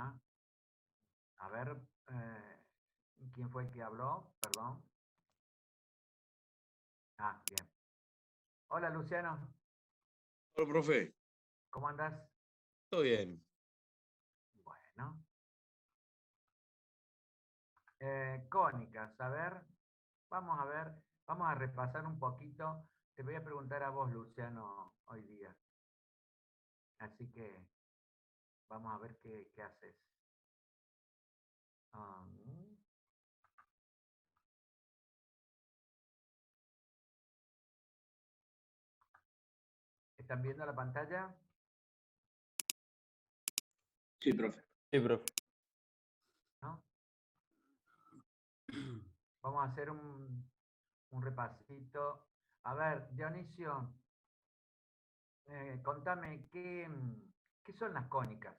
Ah, a ver, ¿quién fue el que habló? Perdón. Ah, bien. Hola, Luciano. Hola, profe. ¿Cómo andás? Todo bien. Bueno. Cónicas, a ver, vamos a repasar un poquito. Te voy a preguntar a vos, Luciano, hoy día. Así que vamos a ver qué haces. Um, ¿Están viendo la pantalla? Sí, profe. Sí, profe. ¿No? Vamos a hacer un repasito. A ver, Dionisio, contame, ¿qué son las cónicas?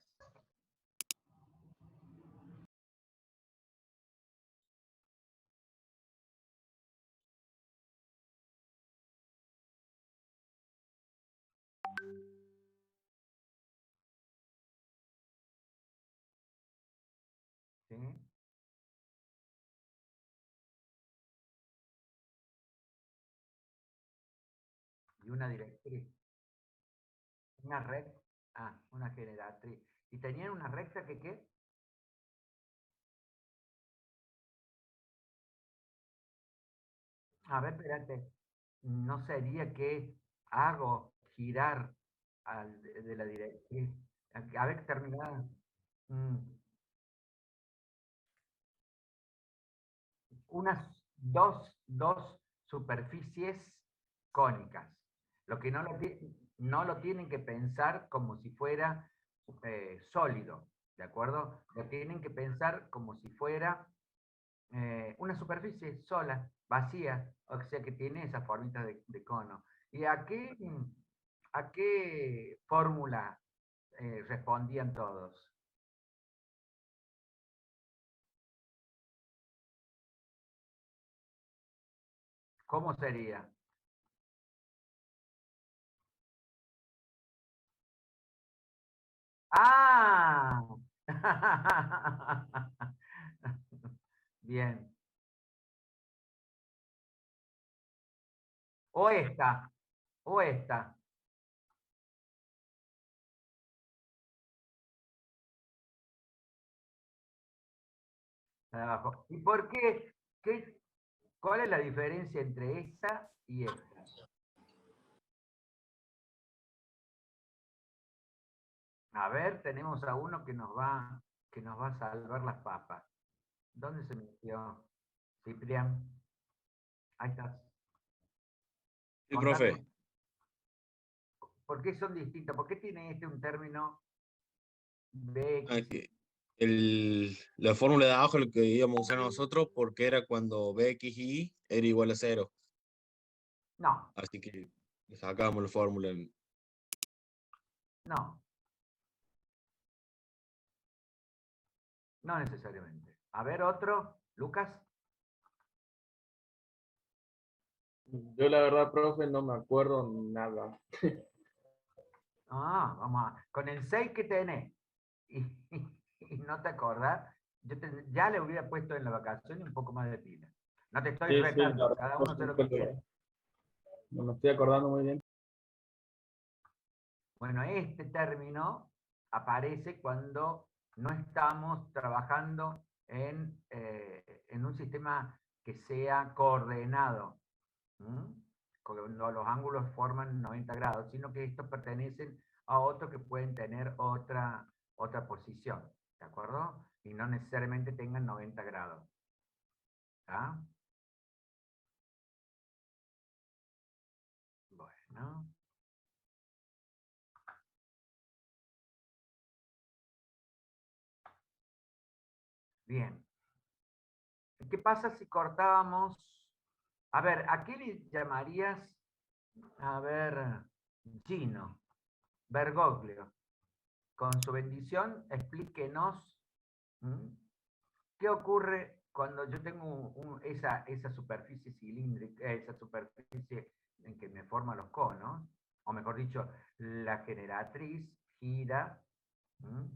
¿Sí? Y una directriz. Una recta. Ah, una generatriz. ¿Y tenían una recta que qué? A ver, espérate. ¿No sería que hago girar de la directriz? A ver, terminada. Mm, unas dos superficies cónicas. Lo que no lo tienen que pensar como si fuera sólido, ¿de acuerdo? Lo tienen que pensar como si fuera una superficie sola, vacía, o sea que tiene esa formita de cono. ¿Y a qué fórmula respondían todos? ¿Cómo sería? ¡Ah! Bien. O esta, o esta, la de abajo. ¿Y por qué? ¿Cuál es la diferencia entre esta y esta? A ver, tenemos a uno que nos va a salvar las papas. ¿Dónde se metió? Ciprián, ahí estás. Sí, Contame, profe. ¿por qué son distintos? ¿Por qué tiene este un término Ah, BX? que la fórmula de abajo es lo que íbamos a usar nosotros porque era cuando BX y Y era igual a cero. No, Así que le sacábamos la fórmula. no, no necesariamente. A ver, otro, Lucas. Yo la verdad, profe, no me acuerdo nada. Ah, con el 6 que tenés y, y no te acordás, ya le hubiera puesto en la vacación un poco más de pila. No te estoy Sí, sí, la retando, verdad, cada uno hace profe, lo que quiere. no me estoy acordando muy bien. Bueno, este término aparece cuando no estamos trabajando en un sistema que sea coordenado, ¿m? Cuando los ángulos forman 90 grados, sino que estos pertenecen a otros que pueden tener otra posición, ¿de acuerdo? Y no necesariamente tengan 90 grados. ¿Está? Bueno, bien. ¿Qué pasa si cortábamos? A ver, ¿a qué le llamarías? A ver, Gino, Bergoglio, con su bendición, explíquenos, ¿m? ¿Qué ocurre cuando yo tengo esa superficie cilíndrica, esa superficie en que me forman los conos, o mejor dicho, la generatriz gira, ¿m?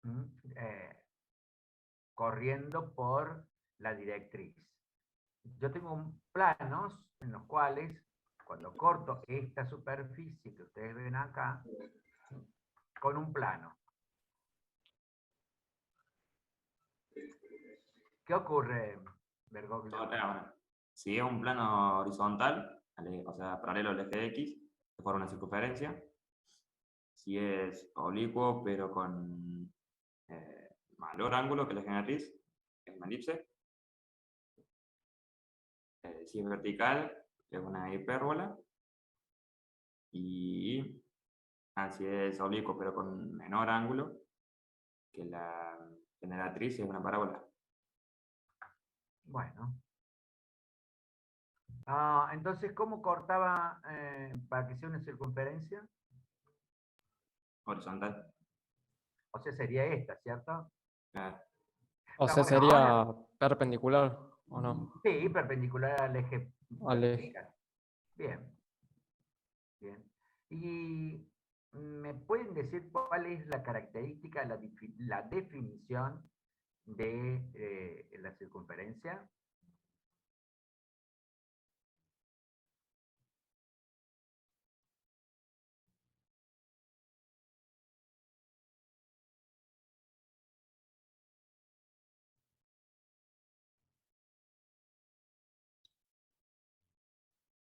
¿m? Corriendo por la directriz. Yo tengo planos en los cuales, cuando corto esta superficie que ustedes ven acá, con un plano, ¿qué ocurre, Bergoglio? Ahora, si es un plano horizontal, o sea, paralelo al eje X, se forma una circunferencia. Si es oblicuo, pero con mayor ángulo que la generatriz, es una elipse. Si es vertical, es una hipérbola. Y si es oblicuo, pero con menor ángulo que la generatriz, es una parábola. Bueno. Entonces, ¿cómo cortaba para que sea una circunferencia? Horizontal. O sea, sería esta, ¿cierto? O sea, bueno, sería ahora- perpendicular, ¿o no? Sí, perpendicular al eje Al eje. vertical. Bien. Bien. ¿Y me pueden decir cuál es la característica, la definición de la circunferencia?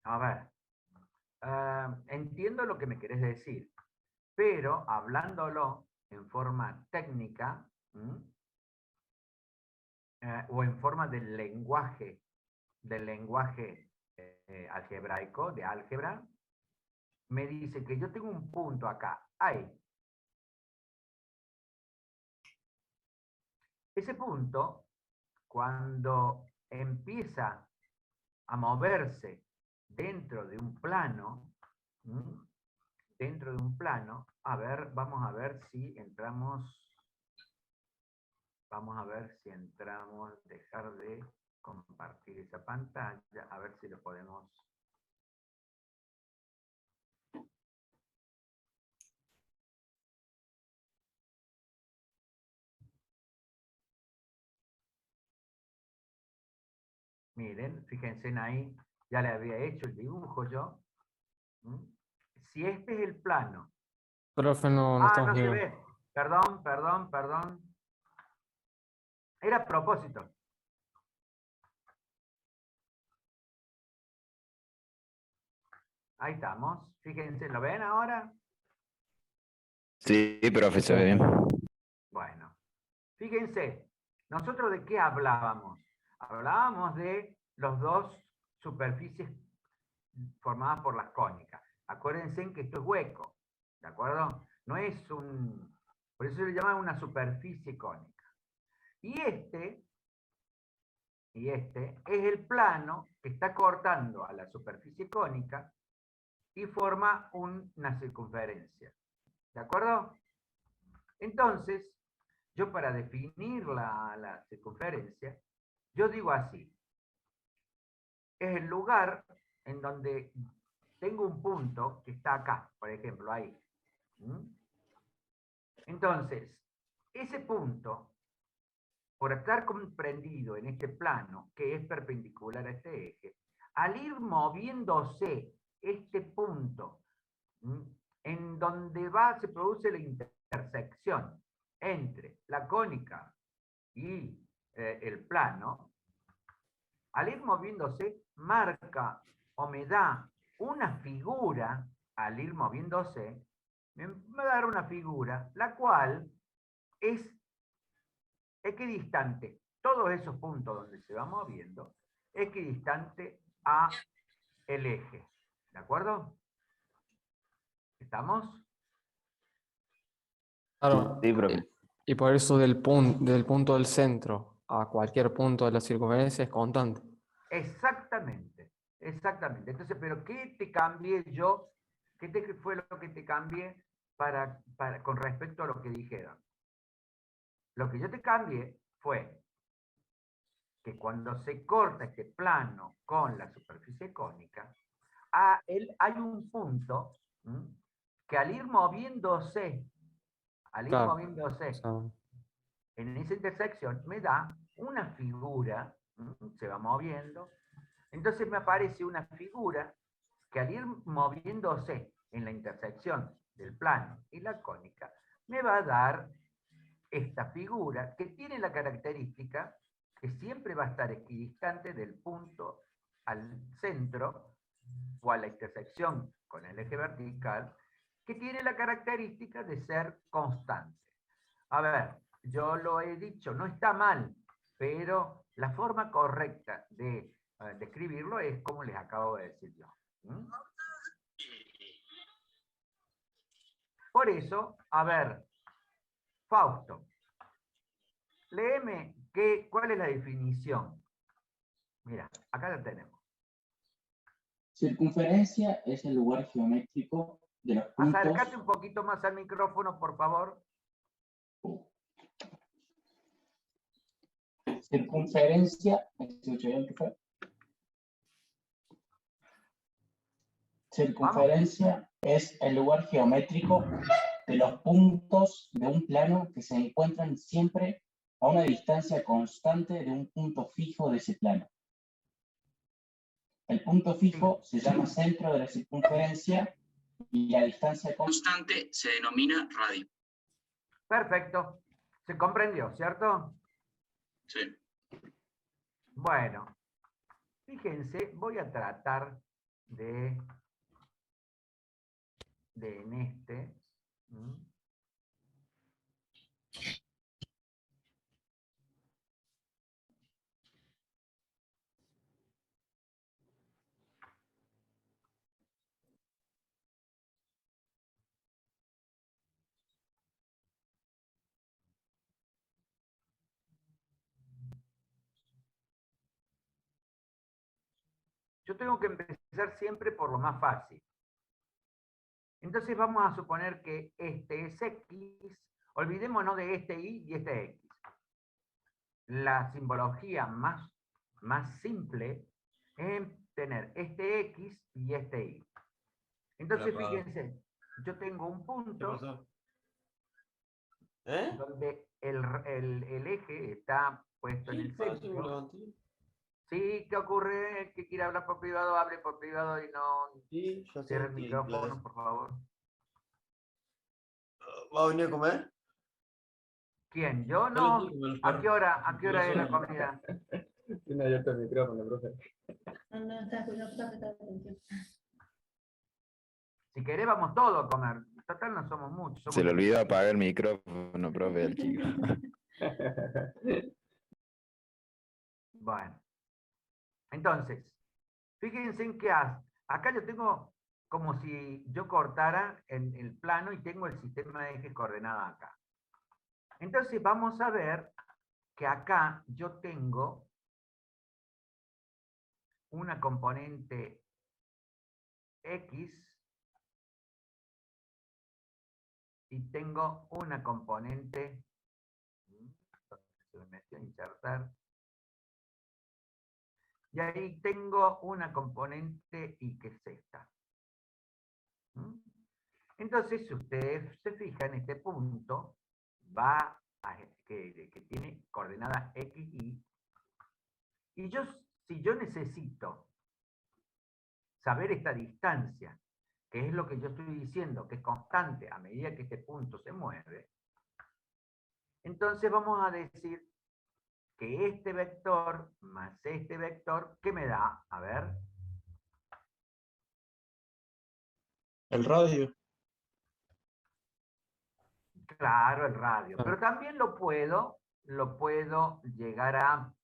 A ver, entiendo lo que me querés decir, pero hablándolo en forma técnica, o en forma del lenguaje algebraico, de álgebra, me dice que yo tengo un punto acá, ahí. Ese punto, cuando empieza a moverse dentro de un plano, a ver, vamos a ver si entramos, dejar de compartir esa pantalla, a ver si lo podemos. Miren, fíjense en ahí, ya le había hecho el dibujo yo. Si este es el plano. Profe, no estamos No se viendo. ve. Perdón. Era a propósito. Ahí estamos. Fíjense, ¿lo ven ahora? Sí, profe, se ve bien. Bueno. Fíjense, ¿nosotros de qué hablábamos? Hablábamos de los dos superficies formadas por las cónicas. Acuérdense que esto es hueco, ¿de acuerdo? No es un... Por eso se le llama una superficie cónica. Y este es el plano que está cortando a la superficie cónica y forma una circunferencia. ¿De acuerdo? Entonces, yo para definir la circunferencia, yo digo así. Es el lugar en donde tengo un punto que está acá, por ejemplo, ahí. Entonces, ese punto, por estar comprendido en este plano, que es perpendicular a este eje, al ir moviéndose este punto, en donde se produce la intersección entre la cónica y el plano, al ir moviéndose, marca o me da una figura, al ir moviéndose, me va a dar una figura, la cual es equidistante. Todos esos puntos donde se va moviendo, equidistante a el eje. ¿De acuerdo? ¿Estamos? Claro, Sí, profe. y por eso del punto del centro a cualquier punto de la circunferencia es constante. Exactamente. Entonces, ¿pero qué te cambié yo? ¿Qué fue lo que te cambié con respecto a lo que dijeron? Lo que yo te cambié fue que cuando se corta este plano con la superficie cónica, hay un punto que al ir moviéndose al ir Claro. moviéndose O sea, en esa intersección, me da una figura, se va moviendo, entonces me aparece una figura que al ir moviéndose en la intersección del plano y la cónica, me va a dar esta figura que tiene la característica que siempre va a estar equidistante del punto al centro o a la intersección con el eje vertical, que tiene la característica de ser constante. A ver, yo lo he dicho, no está mal, pero la forma correcta de describirlo es como les acabo de decir yo. ¿Mm? Por eso, a ver, Fausto, léeme cuál es la definición. Mira, acá la tenemos. Circunferencia es el lugar geométrico de los puntos. Acércate un poquito más al micrófono, por favor. Circunferencia, ¿escuché bien, profe? Circunferencia es el lugar geométrico de los puntos de un plano que se encuentran siempre a una distancia constante de un punto fijo de ese plano. El punto fijo se llama centro de la circunferencia y la distancia constante se denomina radio. Perfecto. ¿Se comprendió, cierto? Sí. Bueno, fíjense, voy a tratar de en este. Yo tengo que empezar siempre por lo más fácil. Entonces vamos a suponer que este es X, olvidémonos de este Y y este X. La simbología más simple es tener este X y este Y. Entonces fíjense, yo tengo un punto donde el eje está puesto en el centro. Sí, ¿qué ocurre? El que quiere hablar por privado, hable por privado y no cierre el micrófono, por favor. ¿Va a venir a comer? ¿Quién? ¿Yo? No. ¿A qué hora es la comida? Tiene abierto el micrófono, profe. No, está prestando atención. Si querés, vamos todos a comer. Total, no somos muchos. Se le olvidó apagar el micrófono, profe, al chico. Bueno. Entonces, fíjense en qué acá yo tengo como si yo cortara en el plano y tengo el sistema de ejes coordenadas acá. Entonces vamos a ver que acá yo tengo una componente X y tengo una componente, se me metió a insertar, y ahí tengo una componente Y que es esta. Entonces, si ustedes se fijan, este punto va que tiene coordenada X, Y, y si yo necesito saber esta distancia, que es lo que yo estoy diciendo, que es constante a medida que este punto se mueve, entonces vamos a decir que este vector más este vector, ¿qué me da? A ver. El radio. Claro, el radio. Pero también lo puedo llegar a...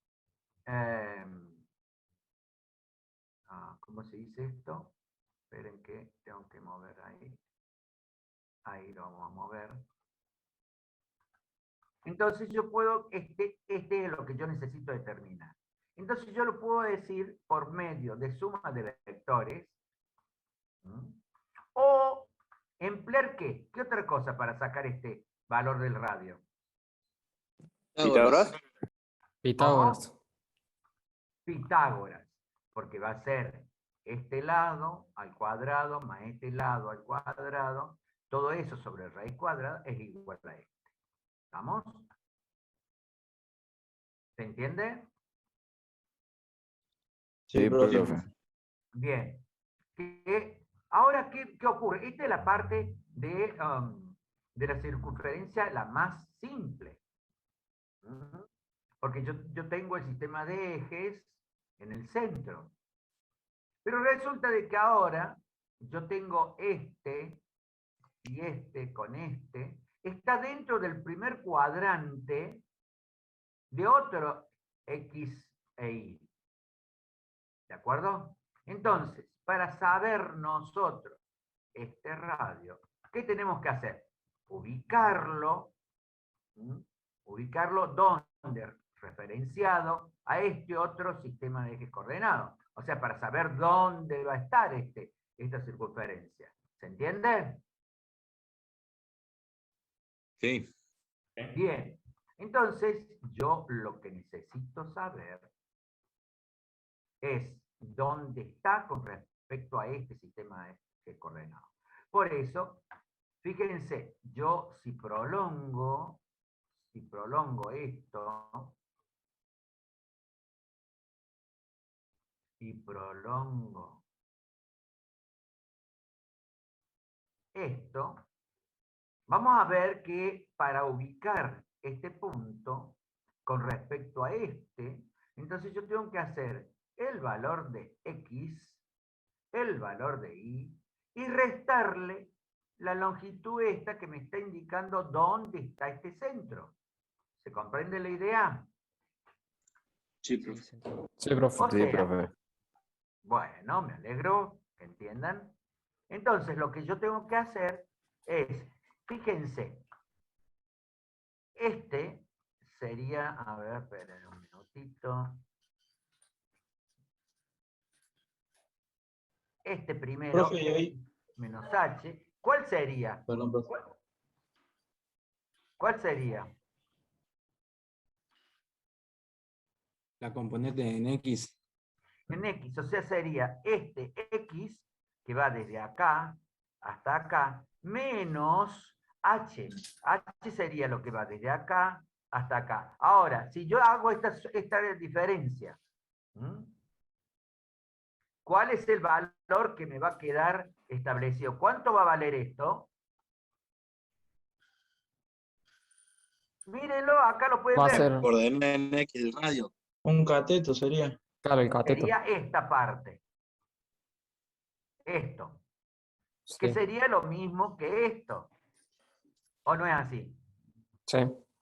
¿cómo se dice esto? Esperen que tengo que mover ahí. Ahí lo vamos a mover. Entonces yo puedo, este es lo que yo necesito determinar. Entonces yo lo puedo decir por medio de suma de vectores. O emplear ¿qué? ¿Qué otra cosa para sacar este valor del radio? ¿Pitágoras? Pitágoras. Pitágoras. Porque va a ser este lado al cuadrado más este lado al cuadrado todo eso sobre raíz cuadrada es igual a este. ¿Vamos? ¿Se entiende? Sí, profe. profe. Bien. Ahora, ¿qué ocurre? Esta es la parte de la circunferencia la más simple. Porque yo tengo el sistema de ejes en el centro. Pero resulta de que ahora yo tengo este y este con este. Está dentro del primer cuadrante de otro X e Y. ¿De acuerdo? Entonces, para saber nosotros este radio, ¿qué tenemos que hacer? Ubicarlo donde, referenciado a este otro sistema de ejes coordenados. O sea, para saber dónde va a estar esta circunferencia. ¿Se entiende? Sí. Bien. Entonces, yo lo que necesito saber es dónde está con respecto a este sistema de ejes coordenados. Por eso, fíjense, yo si prolongo esto, y prolongo esto, vamos a ver que para ubicar este punto con respecto a este, entonces yo tengo que hacer el valor de X, el valor de Y, y restarle la longitud esta que me está indicando dónde está este centro. ¿Se comprende la idea? Sí, profe. Sí, profe. O Sí, sea, profe. bueno, me alegro que entiendan. Entonces, lo que yo tengo que hacer es, fíjense, este sería, a ver, esperen un minutito. Este primero, Profe, y ahí, menos H, ¿cuál sería? perdón, profe. ¿Cuál sería? La componente en X. En X, o sea, sería este X, que va desde acá hasta acá, menos H. H sería lo que va desde acá hasta acá. Ahora, si yo hago esta diferencia, ¿cuál es el valor que me va a quedar establecido? ¿Cuánto va a valer esto? Mírenlo, acá lo pueden Va a ver. ser, Coordenada en X del radio. Un cateto sería. claro, el cateto. Sería esta parte. Esto. Que Sí, sería lo mismo que esto. ¿O no es así? sí,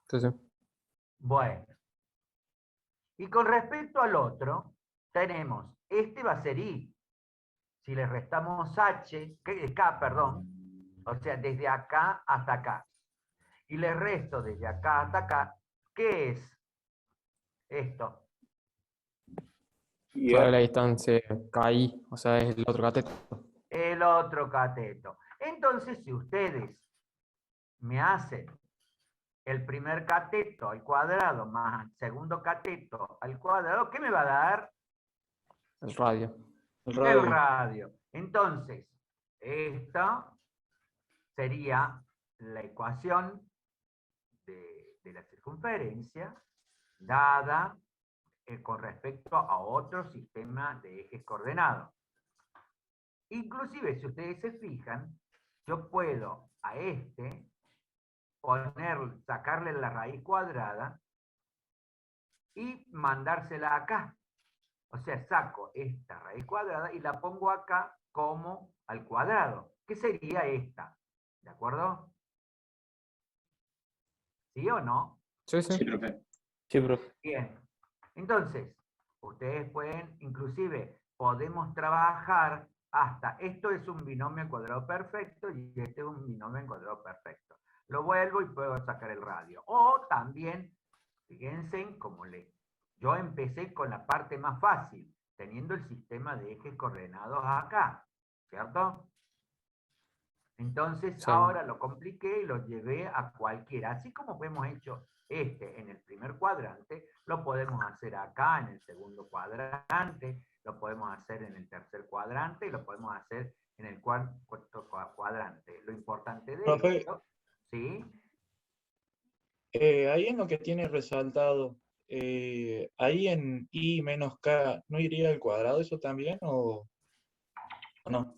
sí, sí. Bueno. Y con respecto al otro, tenemos, este va a ser I. Si le restamos H, K, perdón, o sea, desde acá hasta acá. Y le resto desde acá hasta acá, ¿qué es esto? Claro, la distancia KI, o sea, es el otro cateto. El otro cateto. Entonces, si ustedes me hacen el primer cateto al cuadrado más el segundo cateto al cuadrado, ¿qué me va a dar? El radio. El radio. Entonces, esta sería la ecuación de la circunferencia dada con respecto a otro sistema de ejes coordenados. Inclusive, si ustedes se fijan, yo puedo a este sacarle la raíz cuadrada y mandársela acá. O sea, saco esta raíz cuadrada y la pongo acá como al cuadrado, que sería esta. ¿De acuerdo? ¿Sí o no? Sí, sí. Sí, profe. Sí, profe. Bien. Entonces, ustedes pueden, inclusive, podemos trabajar hasta, esto es un binomio al cuadrado perfecto y este es un binomio al cuadrado perfecto. Lo vuelvo y puedo sacar el radio. O también, fíjense como yo empecé con la parte más fácil, teniendo el sistema de ejes coordenados acá, ¿cierto? Entonces Sí. ahora lo compliqué y lo llevé a cualquiera. Así como hemos hecho en el primer cuadrante, lo podemos hacer acá en el segundo cuadrante, lo podemos hacer en el tercer cuadrante y lo podemos hacer en el cuarto cuadrante. Lo importante de Profe, esto, ¿sí? ahí en lo que tiene resaltado, ahí en I menos K, ¿no iría al cuadrado eso también o no?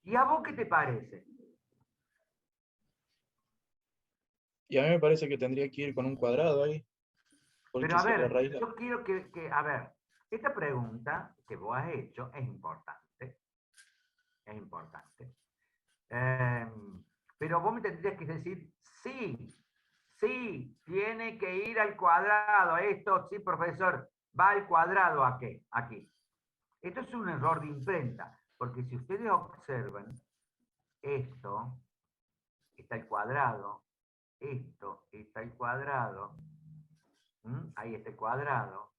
¿Y a vos qué te parece? Y a mí me parece que tendría que ir con un cuadrado ahí, porque Pero a si la ver, raíz... yo quiero a ver, esta pregunta que vos has hecho es importante. Es importante. Pero vos me tendrías que decir, sí, sí, tiene que ir al cuadrado. Esto, sí, profesor, va al cuadrado aquí. Esto es un error de imprenta, porque si ustedes observan, esto está al cuadrado, esto está al cuadrado, ahí está el cuadrado,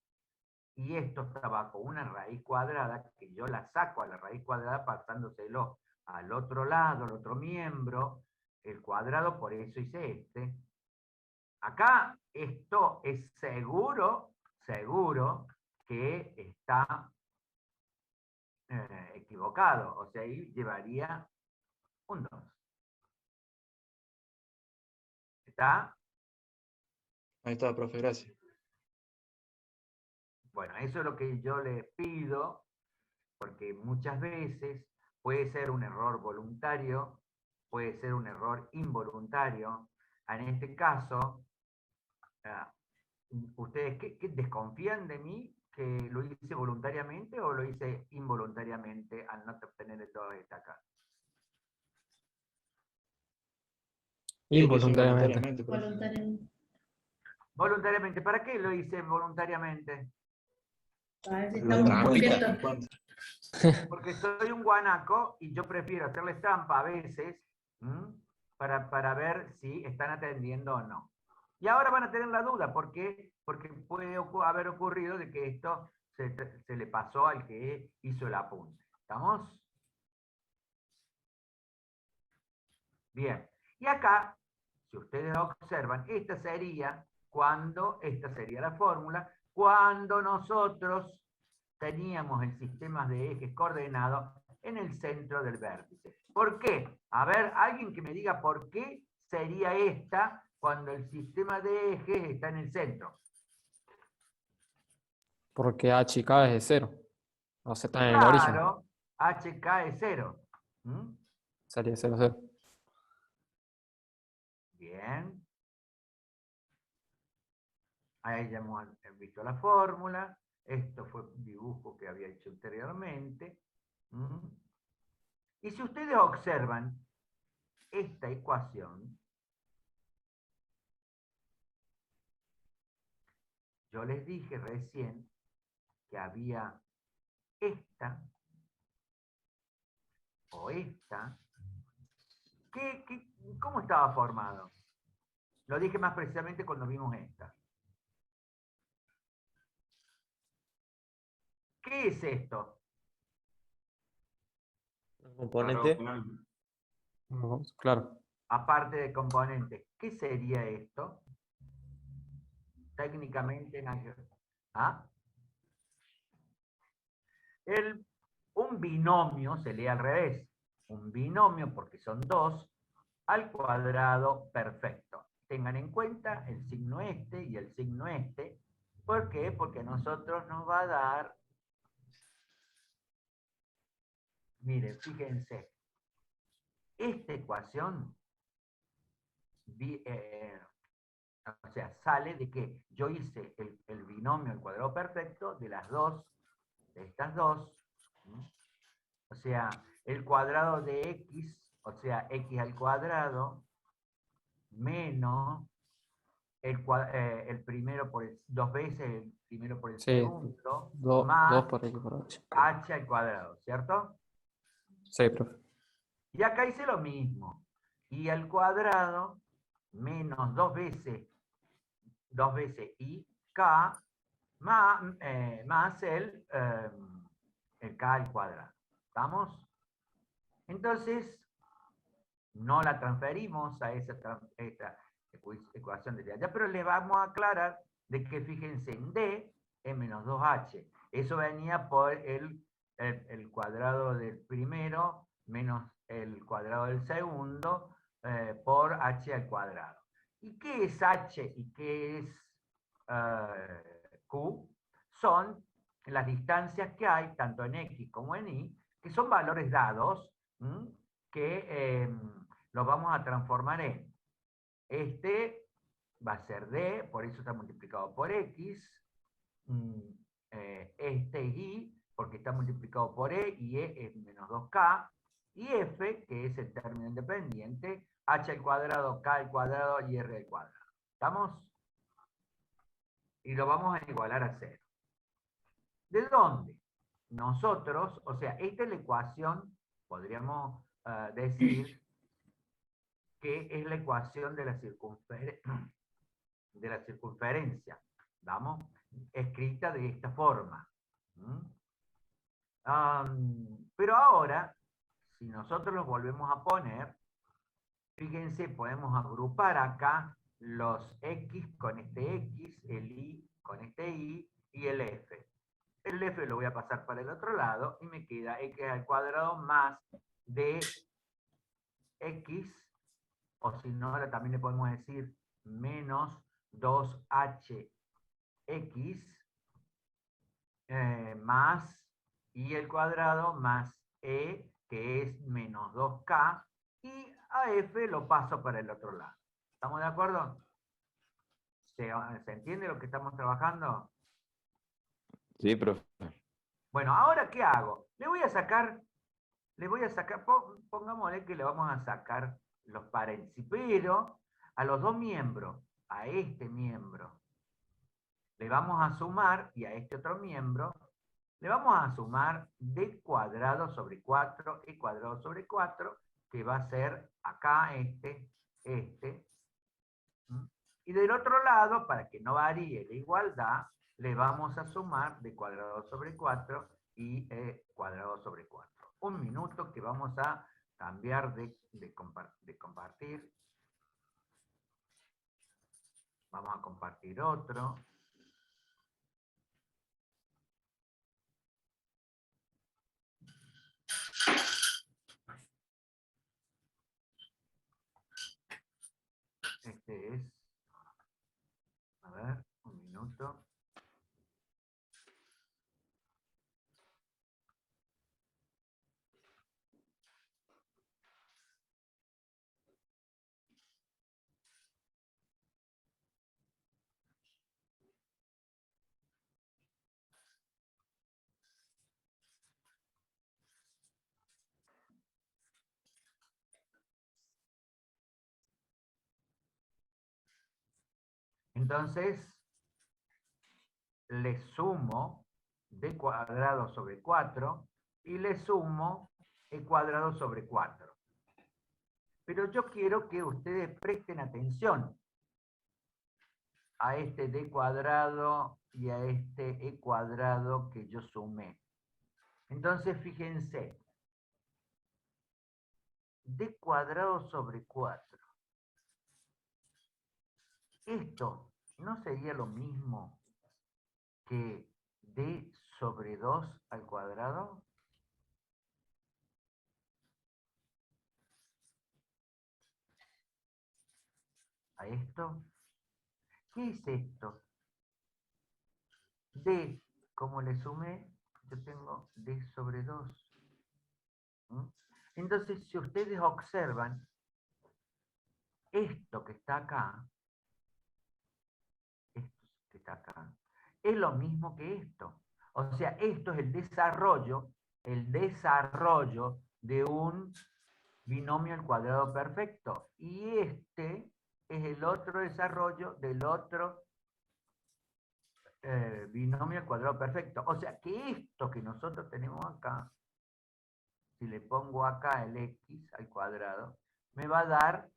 y esto está bajo una raíz cuadrada, que yo la saco a la raíz cuadrada pasándoselo al otro lado, al otro miembro, el cuadrado, por eso hice este. Acá esto es seguro que está equivocado, o sea, ahí llevaría un 2. ¿Está? Ahí está, profe, gracias. Bueno, eso es lo que yo les pido, porque muchas veces puede ser un error voluntario, puede ser un error involuntario. En este caso, ¿ustedes qué desconfían de mí que lo hice voluntariamente o lo hice involuntariamente al no obtener el 2 esta acá? Involuntariamente. Involuntariamente, profe. Voluntariamente. Voluntariamente, ¿para qué lo hice voluntariamente? A ver si La estamos trampita, cumpliendo. ¿cuánto? Porque soy un guanaco y yo prefiero hacerles trampa a veces para ver si están atendiendo o no. Y ahora van a tener la duda, ¿por qué? Porque puede haber ocurrido de que esto se le pasó al que hizo el apunte. ¿Estamos? Bien. Y acá, si ustedes observan, esta sería la fórmula, cuando nosotros teníamos el sistema de ejes coordenados en el centro del vértice. ¿Por qué? A ver, alguien que me diga por qué sería esta cuando el sistema de ejes está en el centro. Porque H y K es de 0. O sea, está en el origen. Claro, HK es 0. Sería 0, 0. Bien. Ahí ya hemos visto la fórmula. Esto fue un dibujo que había hecho anteriormente. Y si ustedes observan esta ecuación, yo les dije recién que había esta o esta. ¿Cómo estaba formado? Lo dije más precisamente cuando vimos esta. ¿Qué es esto? Componente. Claro. Aparte de componente, ¿qué sería esto? Técnicamente, ¿ah? Un binomio se lee al revés. Un binomio, porque son 2, al cuadrado perfecto. Tengan en cuenta el signo este y el signo este. ¿Por qué? Porque a nosotros nos va a dar... Miren, fíjense. Esta ecuación, o sea, sale de que yo hice el binomio al cuadrado perfecto de estas dos. O sea, el cuadrado de x, o sea, x al cuadrado, menos el primero por el, 2 veces el primero por el Sí. segundo, 2 más por X por H. h al cuadrado, ¿cierto? Sí, profe. Y acá hice lo mismo. Y al cuadrado menos 2 veces i k más el k al cuadrado. ¿Estamos? Entonces, no la transferimos a esta ecuación de allá, pero le vamos a aclarar de que fíjense en D es menos 2h. Eso venía por el cuadrado del primero menos el cuadrado del segundo por h al cuadrado. ¿Y qué es h y qué es q? Son las distancias que hay, tanto en x como en y, que son valores dados, que los vamos a transformar en. Este va a ser d, por eso está multiplicado por x. Este es y, porque está multiplicado por e, y e es menos 2k. Y f, que es el término independiente, h al cuadrado, k al cuadrado y r al cuadrado. ¿Estamos? Y lo vamos a igualar a 0. ¿De dónde? Nosotros, o sea, esta es la ecuación, podríamos decir, que es la ecuación de la circunferencia, ¿vamos? Escrita de esta forma. Pero ahora, si nosotros los volvemos a poner, fíjense, podemos agrupar acá los x con este x, el y con este y el f. El f lo voy a pasar para el otro lado y me queda x al cuadrado más de x, o si no, ahora también le podemos decir menos 2hx más y al cuadrado más e, que es menos 2k, y a f lo paso para el otro lado. ¿Estamos de acuerdo? ¿Se entiende lo que estamos trabajando? Sí, profe. Bueno, ¿ahora qué hago? Le voy a sacar, pongámosle que le vamos a sacar los paréntesis, pero a los dos miembros, a este miembro, le vamos a sumar, y a este otro miembro, le vamos a sumar d cuadrado sobre 4, e cuadrado sobre 4, que va a ser acá este. Y del otro lado, para que no varíe la igualdad, le vamos a sumar d cuadrado sobre 4 y e cuadrado sobre 4. Un minuto que vamos a cambiar de compartir. Vamos a compartir otro. Este es, a ver, un minuto. Entonces, le sumo d cuadrado sobre 4 y le sumo e cuadrado sobre 4. Pero yo quiero que ustedes presten atención a este d cuadrado y a este e cuadrado que yo sumé. Entonces, fíjense, d cuadrado sobre 4. Esto no sería lo mismo que d sobre 2 al cuadrado. ¿A esto? ¿Qué es esto? D, como le sumé, yo tengo d sobre 2. Entonces, si ustedes observan, esto que está acá, es lo mismo que esto. O sea, esto es el desarrollo de un binomio al cuadrado perfecto. Y este es el otro desarrollo del otro binomio al cuadrado perfecto. O sea, que esto que nosotros tenemos acá, si le pongo acá el x al cuadrado, me va a dar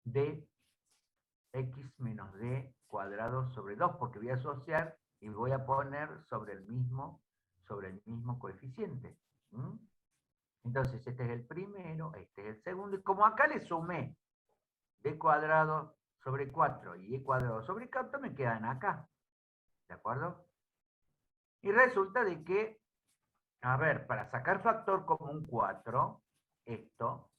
d x menos d cuadrado sobre 2, porque voy a asociar y voy a poner sobre el mismo coeficiente. Entonces, este es el primero, este es el segundo, y como acá le sumé d cuadrado sobre 4 y e cuadrado sobre 4, me quedan acá. ¿De acuerdo? Y resulta de que, a ver, para sacar factor común 4, esto,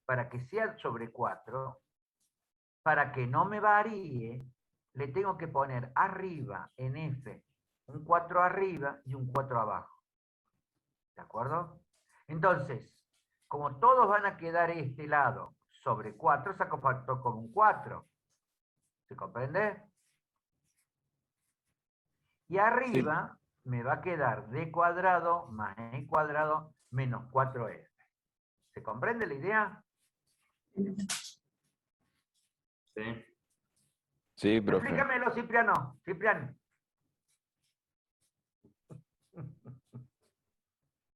para que sea sobre 4, para que no me varíe, le tengo que poner arriba en f un 4 arriba y un 4 abajo. ¿De acuerdo? Entonces, como todos van a quedar este lado sobre 4, saco factor común 4. ¿Se comprende? Y arriba me va a quedar d cuadrado más e cuadrado menos 4f. ¿Se comprende la idea? Sí. Sí, profe. Explícamelo, Cipriano. Cipriano.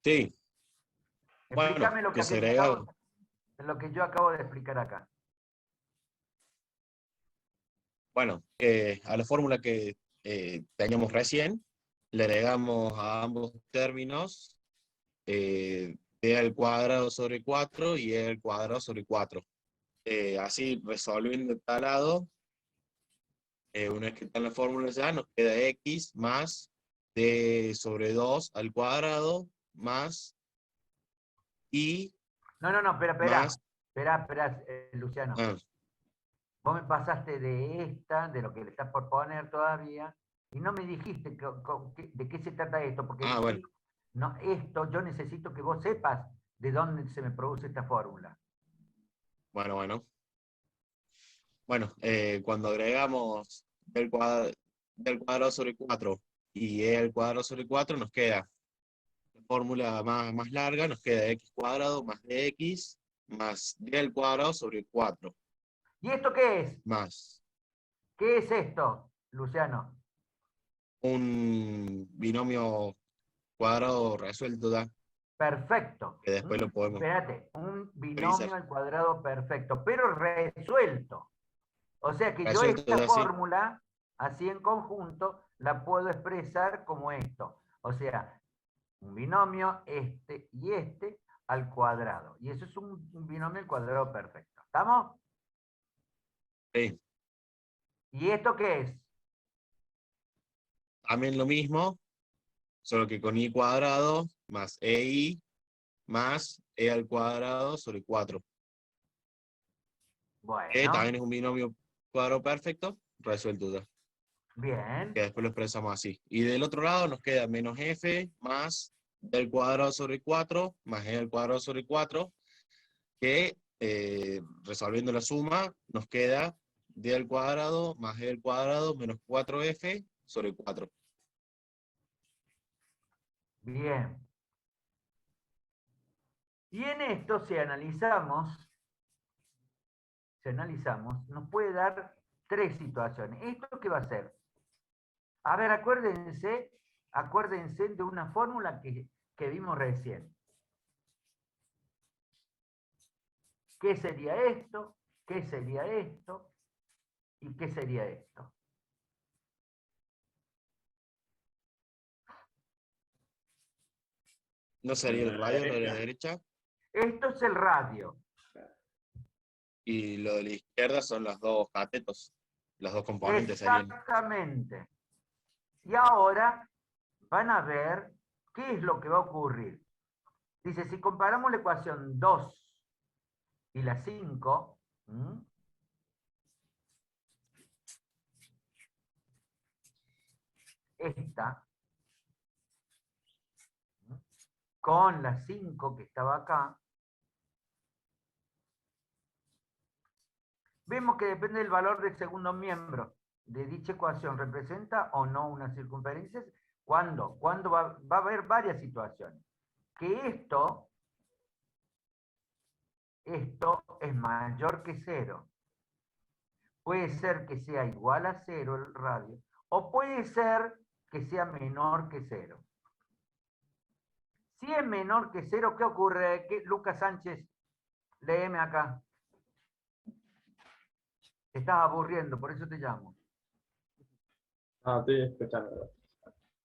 Sí. Bueno, Explícame lo que que, se agrega, lo que yo acabo de explicar acá. bueno, a la fórmula que teníamos recién, le agregamos a ambos términos d al cuadrado sobre 4 y e al cuadrado sobre 4. Así, resolviendo de tal lado, una vez que está en la fórmula ya, nos queda x más d sobre 2 al cuadrado más y No, espera. más... Espera, Luciano. ah, Vos me pasaste de esta, de lo que le estás por poner todavía, y no me dijiste de qué se trata esto, porque bueno. no, esto yo necesito que vos sepas de dónde se me produce esta fórmula. Bueno. Bueno, cuando agregamos del cuadrado sobre 4 y e al cuadrado sobre 4, nos queda la fórmula más larga, nos queda x cuadrado más dx más d al cuadrado sobre 4. ¿Y esto qué es? Más ¿Qué es esto, Luciano? un binomio cuadrado resuelto, ¿da? Perfecto. Que después lo podemos Espérate, un revisar. binomio al cuadrado perfecto, pero resuelto. O sea que yo Resuelto, esta ¿da? Sí. fórmula, así en conjunto, la puedo expresar como esto. O sea, un binomio este y este al cuadrado. Y eso es un binomio al cuadrado perfecto. ¿Estamos? Sí. ¿Y esto qué es? También lo mismo, solo que con i cuadrado más ei más e al cuadrado sobre 4. Bueno, También es un binomio cuadrado perfecto, resuelto ya. bien. Que después lo expresamos así. Y del otro lado nos queda menos f más d al cuadrado sobre 4 más e al cuadrado sobre 4, que resolviendo la suma nos queda d al cuadrado más e al cuadrado menos 4f sobre 4. Bien. Y en esto, si analizamos, nos puede dar tres situaciones. ¿Esto qué va a ser? A ver, acuérdense de una fórmula que vimos recién. ¿Qué sería esto? ¿Qué sería esto? ¿Y qué sería esto? ¿No sería el radio lo de la derecha? Esto es el radio. Y lo de la izquierda son los dos catetos. Los dos componentes serían. Exactamente. Y ahora van a ver qué es lo que va a ocurrir. Dice, si comparamos la ecuación 2 y la 5, esta, con la 5 que estaba acá, vemos que depende del valor del segundo miembro de dicha ecuación, ¿representa o no una circunferencia? ¿Cuándo? ¿Cuándo va a haber varias situaciones? Que esto es mayor que 0. Puede ser que sea igual a 0 el radio, o puede ser que sea menor que 0. Si es menor que 0, ¿qué ocurre? Lucas Sánchez, léeme acá. Te estás aburriendo, por eso te llamo. Estoy escuchando.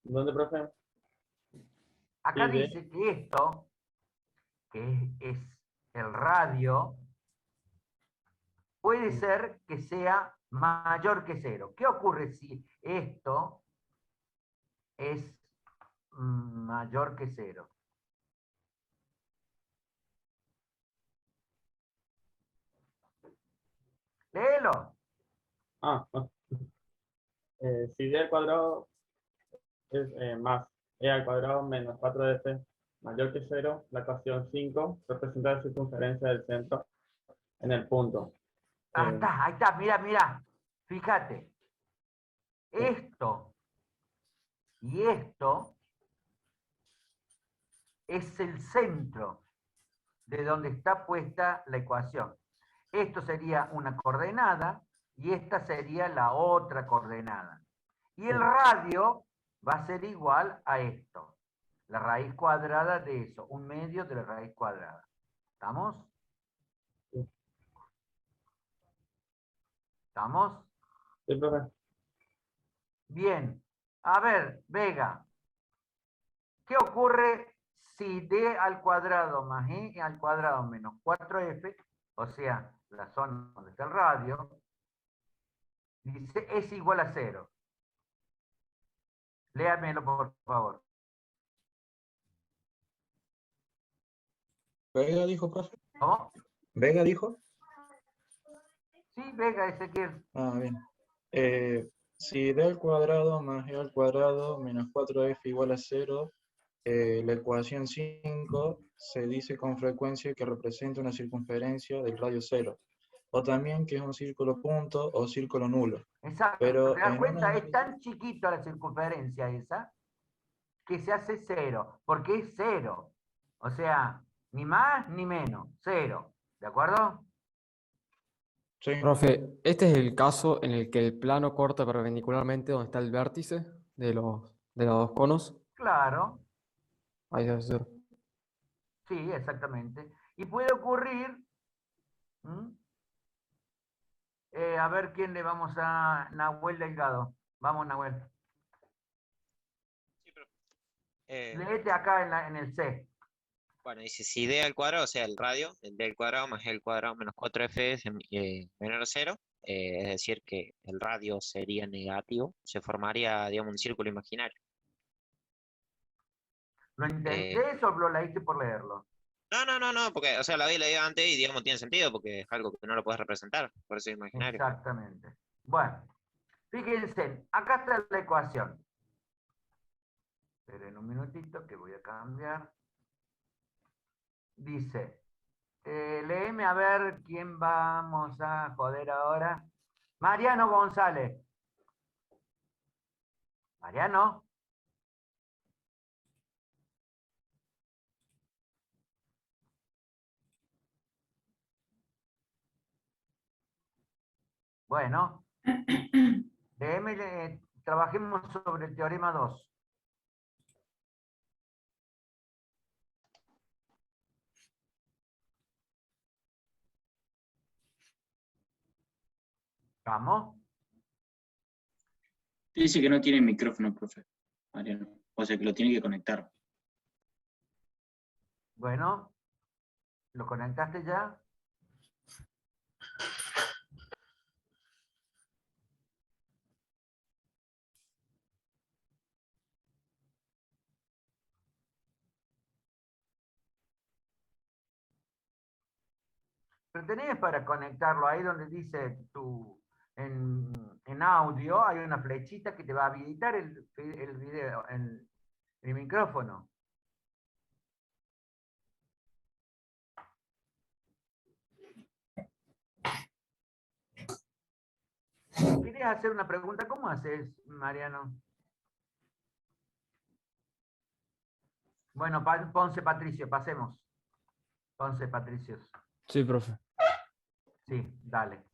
¿Dónde, profe? Acá Y de- dice que esto, que es el radio, puede ser que sea mayor que 0. ¿Qué ocurre si esto es mayor que 0? Léelo. Ah, si d al cuadrado es más e al cuadrado menos 4f mayor que 0, la ecuación 5 representa la circunferencia del centro en el punto. Ahí está, mira, mira. Fíjate. Esto y esto es el centro de donde está puesta la ecuación. Esto sería una coordenada y esta sería la otra coordenada. Y el radio va a ser igual a esto. La raíz cuadrada de eso, un medio de la raíz cuadrada. ¿Estamos? ¿Estamos? Sí, profe. Bien. A ver, Vega. ¿Qué ocurre si d al cuadrado más e al cuadrado menos 4f, o sea, la zona donde está el radio, dice es igual a 0? Léamelo, por favor. ¿Vega dijo, profe? ¿Cómo? ¿Vega dijo? Sí, Vega, Ezequiel. Ah, bien. Si d al cuadrado más e al cuadrado menos 4f igual a 0, la ecuación 5 se dice con frecuencia que representa una circunferencia del radio 0, o también que es un círculo punto o círculo nulo. Exacto. Pero ¿Te das en cuenta? una... Es tan chiquito la circunferencia esa que se hace 0, porque es 0. O sea, ni más ni menos, 0. ¿De acuerdo? Sí, Profe, este es el caso en el que el plano corta perpendicularmente donde está el vértice de los dos conos. Claro, Ahí debe ser. sí, exactamente. Y puede ocurrir, a ver quién le vamos a Nahuel Delgado. Vamos, Nahuel. Sí, profe. Léete acá en el C. Bueno, dice si d al cuadrado, o sea, el radio, el d al cuadrado más el cuadrado menos 4f es menor a 0, es decir, que el radio sería negativo, se formaría, digamos, un círculo imaginario. ¿Lo entendés o lo leíste por leerlo? No, porque, o sea, lo había leído antes y, digamos, tiene sentido porque es algo que no lo puedes representar, por eso es imaginario. Exactamente. Bueno, fíjense, acá está la ecuación. Esperen un minutito que voy a cambiar. Dice, léeme a ver quién vamos a joder ahora. Mariano González. Mariano. Bueno, léeme, trabajemos sobre el teorema 2. ¿Vamos? Dice que no tiene micrófono, profe, Mariano. O sea que lo tiene que conectar. Bueno, ¿lo conectaste ya? Pero tenés para conectarlo ahí donde dice en audio, hay una flechita que te va a habilitar el video, el micrófono. ¿Querías hacer una pregunta? ¿Cómo haces, Mariano? Bueno, Ponce Patricio, pasemos. Ponce Patricios. Sí, profe. Sí, dale.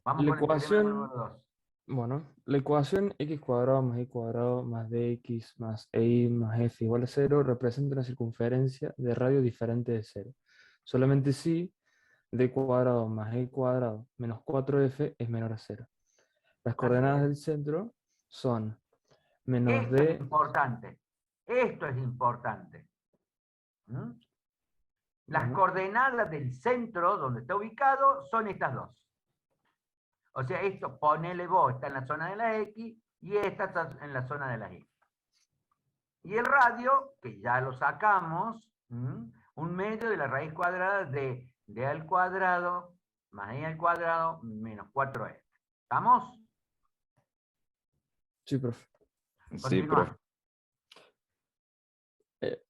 Vamos La con el teorema ecuación, número 2. bueno, la ecuación x cuadrado más y cuadrado más dx más y más f igual a 0 representa una circunferencia de radio diferente de 0. Solamente si d cuadrado más e cuadrado menos 4f es menor a 0. Las Así coordenadas es. del centro son menos Esto es D. importante. Esto es importante. ¿Mm? Las Ujú. coordenadas del centro donde está ubicado son estas dos. O sea, esto, ponele vos, está en la zona de la X y esta está en la zona de la Y. Y el radio, que ya lo sacamos, un medio de la raíz cuadrada de D al cuadrado más E al cuadrado menos 4F. ¿Estamos? Sí, profe. Sí, Continúa. profe.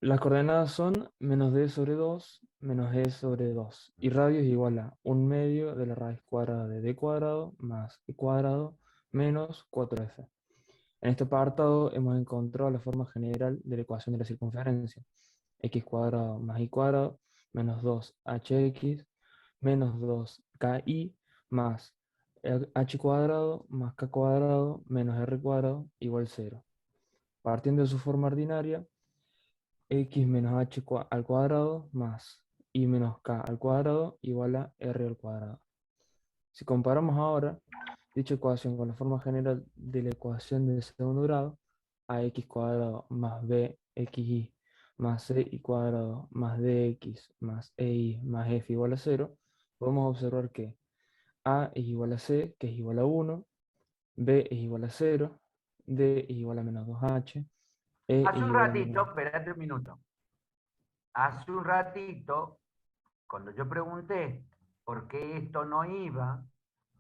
Las coordenadas son menos D sobre 2 menos E sobre 2. Y radio es igual a un medio de la raíz cuadrada de D cuadrado más E cuadrado menos 4F. En este apartado hemos encontrado la forma general de la ecuación de la circunferencia. X cuadrado más Y cuadrado menos 2HX menos 2KY más H cuadrado más K cuadrado menos R cuadrado igual 0. Partiendo de su forma ordinaria, X menos H al cuadrado más Y menos K al cuadrado igual a R al cuadrado. Si comparamos ahora dicha ecuación con la forma general de la ecuación del segundo grado, ax cuadrado más bxy más y cuadrado más dx más y más f igual a 0, podemos observar que a es igual a c, que es igual a 1, b es igual a 0, d es igual a menos 2h, e es Hace un igual a ratito, menos... espérate un minuto. Hace un ratito, cuando yo pregunté por qué esto no iba,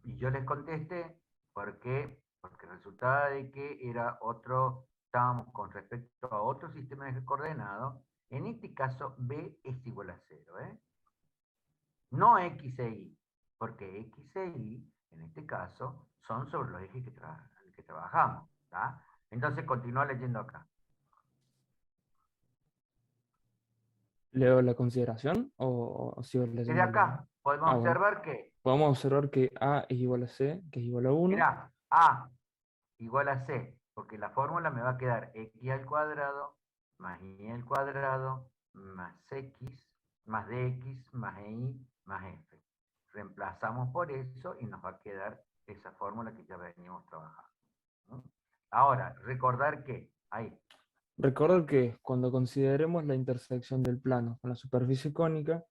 y yo les contesté, ¿por qué? Porque resultaba de que era otro, estábamos con respecto a otro sistema de coordenadas, en este caso B es igual a 0, ¿eh? No X e Y, porque X e Y, en este caso, son sobre los ejes que trabajamos, ¿tá? Entonces continúa leyendo acá. ¿Leo la consideración o sigo Desde leyendo? acá podemos Bueno. observar que, Podemos observar que A es igual a C, que es igual a 1. mirá, A igual a C, porque la fórmula me va a quedar X al cuadrado más Y al cuadrado más X más DX más Y más F. Reemplazamos por eso y nos va a quedar esa fórmula que ya veníamos trabajando, ¿no? Ahora, recordar que, ahí, Recuerdo que cuando consideremos la intersección del plano con la superficie cónica,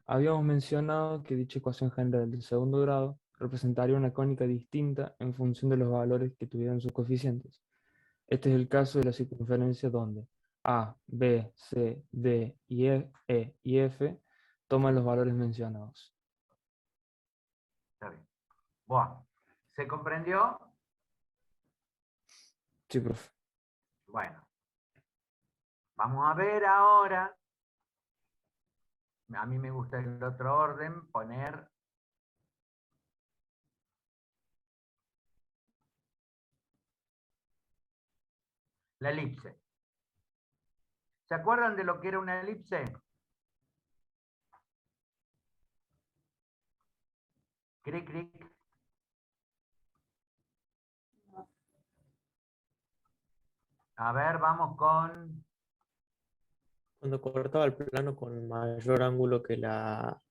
habíamos mencionado que dicha ecuación general del segundo grado representaría una cónica distinta en función de los valores que tuvieran sus coeficientes. Este es el caso de la circunferencia donde A, B, C, D y E y F toman los valores mencionados. está bien. Bueno, ¿se comprendió? Sí, profe. Bueno, vamos a ver ahora, a mí me gusta el otro orden, poner la elipse. ¿Se acuerdan de lo que era una elipse? Cric, cric. A ver, vamos con... Cuando cortaba el plano con mayor ángulo que la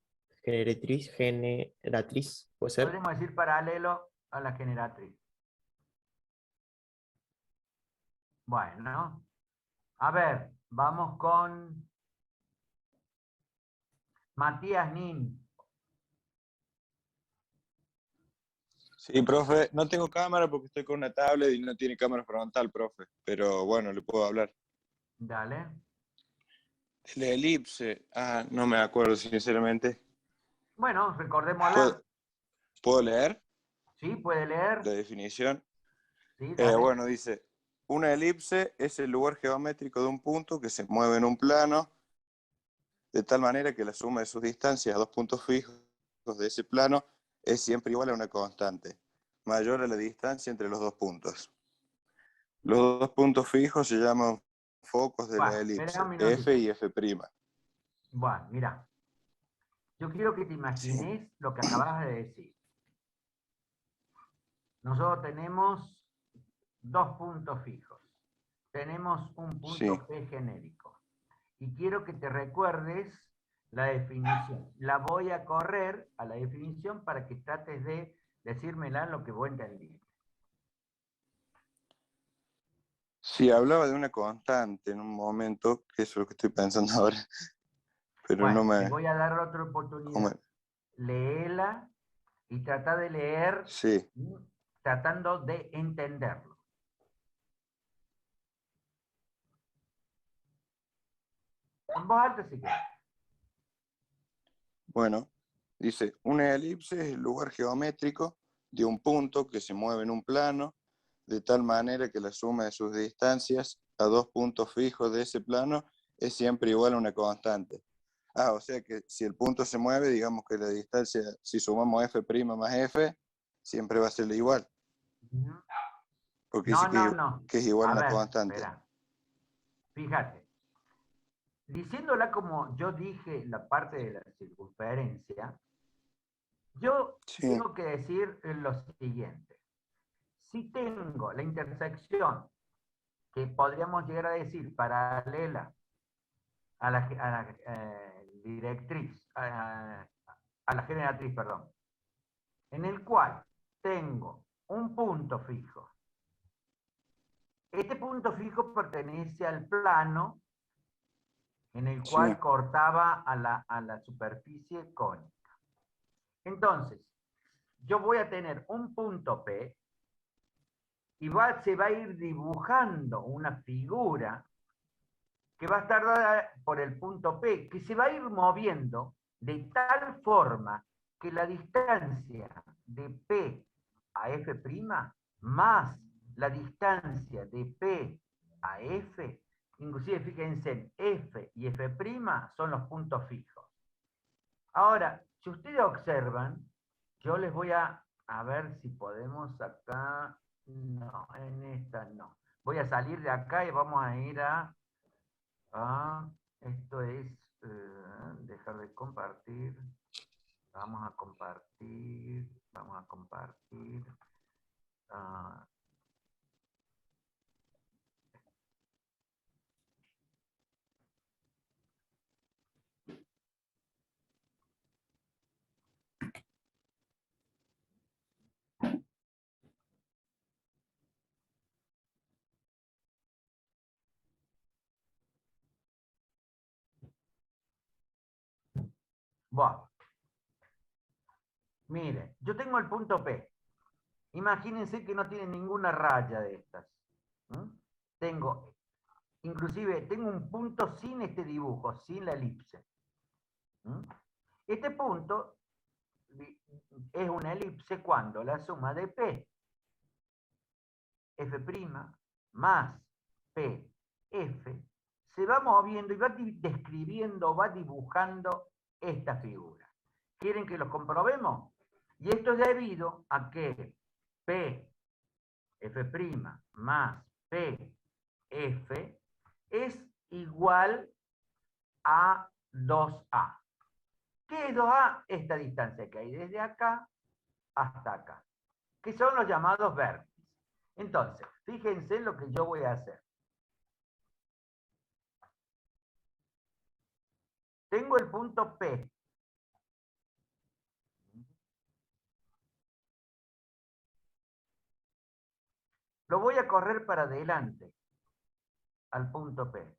generatriz, ¿puede ser? Podemos decir paralelo a la generatriz. Bueno, a ver, vamos con Matías Nin. Sí, profe, no tengo cámara porque estoy con una tablet y no tiene cámara frontal, profe, pero bueno, le puedo hablar. Dale. La elipse, no me acuerdo sinceramente. Bueno, recordémosla. ¿Puedo leer Sí, puede leer. la definición? Sí, dale. Bueno, dice, una elipse es el lugar geométrico de un punto que se mueve en un plano de tal manera que la suma de sus distancias a dos puntos fijos de ese plano es siempre igual a una constante, mayor a la distancia entre los dos puntos. Los dos puntos fijos se llaman focos de la elipse, espera un minutito. F y F'. Bueno, mira. Yo quiero que te imagines lo que acabas de decir. Nosotros tenemos dos puntos fijos. Tenemos un punto P genérico. Y quiero que te recuerdes la definición. La voy a correr a la definición para que trates de decírmela lo que vos entendiste. Sí, hablaba de una constante en un momento, que eso es lo que estoy pensando ahora, pero no Bueno, te me... voy a dar otra oportunidad. Léela y trata de leer Sí, tratando de entenderlo. En voz alta si quieres. bueno, dice, una elipse es el lugar geométrico de un punto que se mueve en un plano de tal manera que la suma de sus distancias a dos puntos fijos de ese plano es siempre igual a una constante. Ah, o sea que si el punto se mueve, digamos que la distancia, si sumamos f' más f, siempre va a ser igual. Porque dice No. que es igual a A una ver, constante. espera. Fíjate. Diciéndola como yo dije la parte de la circunferencia, yo tengo que decir lo siguiente. Si tengo la intersección que podríamos llegar a decir paralela a la directriz, a la generatriz, perdón, en el cual tengo un punto fijo. Este punto fijo pertenece al plano en el cual cortaba a la superficie cónica. Entonces, yo voy a tener un punto P y se va a ir dibujando una figura que va a estar dada por el punto P, que se va a ir moviendo de tal forma que la distancia de P a F' más la distancia de P a F, inclusive fíjense en F y F' son los puntos fijos. Ahora, si ustedes observan, yo les voy a ver si podemos acá, no, en esta no. Voy a salir de acá y vamos a ir a esto es, dejar de compartir, vamos a compartir, bueno. Miren, yo tengo el punto P. Imagínense que no tiene ninguna raya de estas. Inclusive tengo un punto sin este dibujo, sin la elipse. Este punto es una elipse cuando la suma de P, F' más P, F, se va moviendo y va describiendo, va dibujando esta figura. ¿Quieren que lo comprobemos? Y esto es debido a que P, F' más P, F es igual a 2A. ¿Qué es 2A? Esta distancia que hay desde acá hasta acá, que son los llamados vértices. Entonces, fíjense lo que yo voy a hacer. Tengo el punto P. Lo voy a correr para adelante al punto P.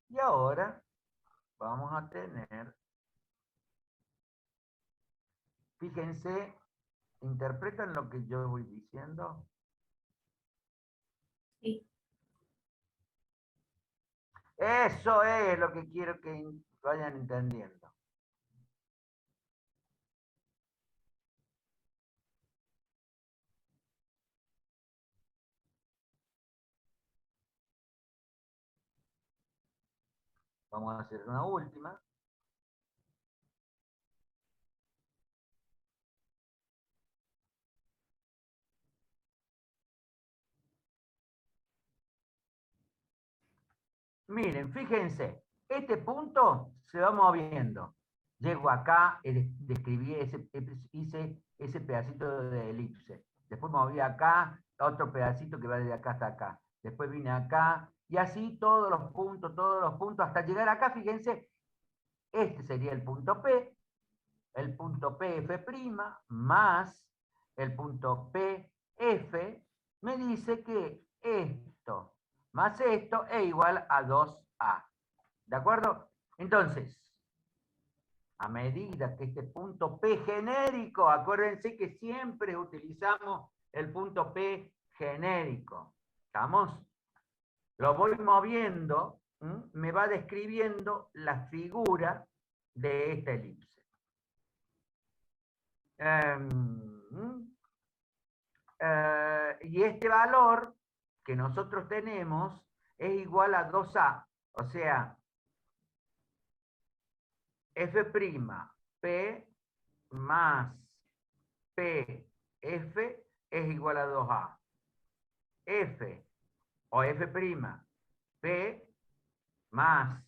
Y ahora vamos a tener, fíjense, ¿interpretan lo que yo voy diciendo? Sí. Eso es lo que quiero que vayan entendiendo. Vamos a hacer una última. Miren, fíjense, este punto se va moviendo. Llego acá, describí hice ese pedacito de elipse. Después moví acá, otro pedacito que va de acá hasta acá. Después vine acá, y así todos los puntos, hasta llegar acá, fíjense, este sería el punto P F' más el punto PF, me dice que esto más esto es igual a 2A. ¿De acuerdo? Entonces, a medida que este punto P genérico, acuérdense que siempre utilizamos el punto P genérico. ¿Estamos? Lo voy moviendo, me va describiendo la figura de esta elipse. Y este valor que nosotros tenemos es igual a 2A. O sea, F' P más PF es igual a 2A. F o F' P más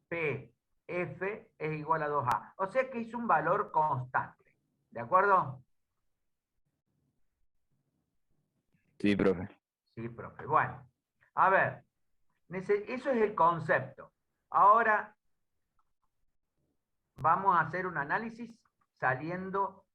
PF es igual a 2A. O sea que es un valor constante. ¿De acuerdo? Sí, profe. Sí, profe. Bueno, a ver, eso es el concepto. Ahora vamos a hacer un análisis saliendo,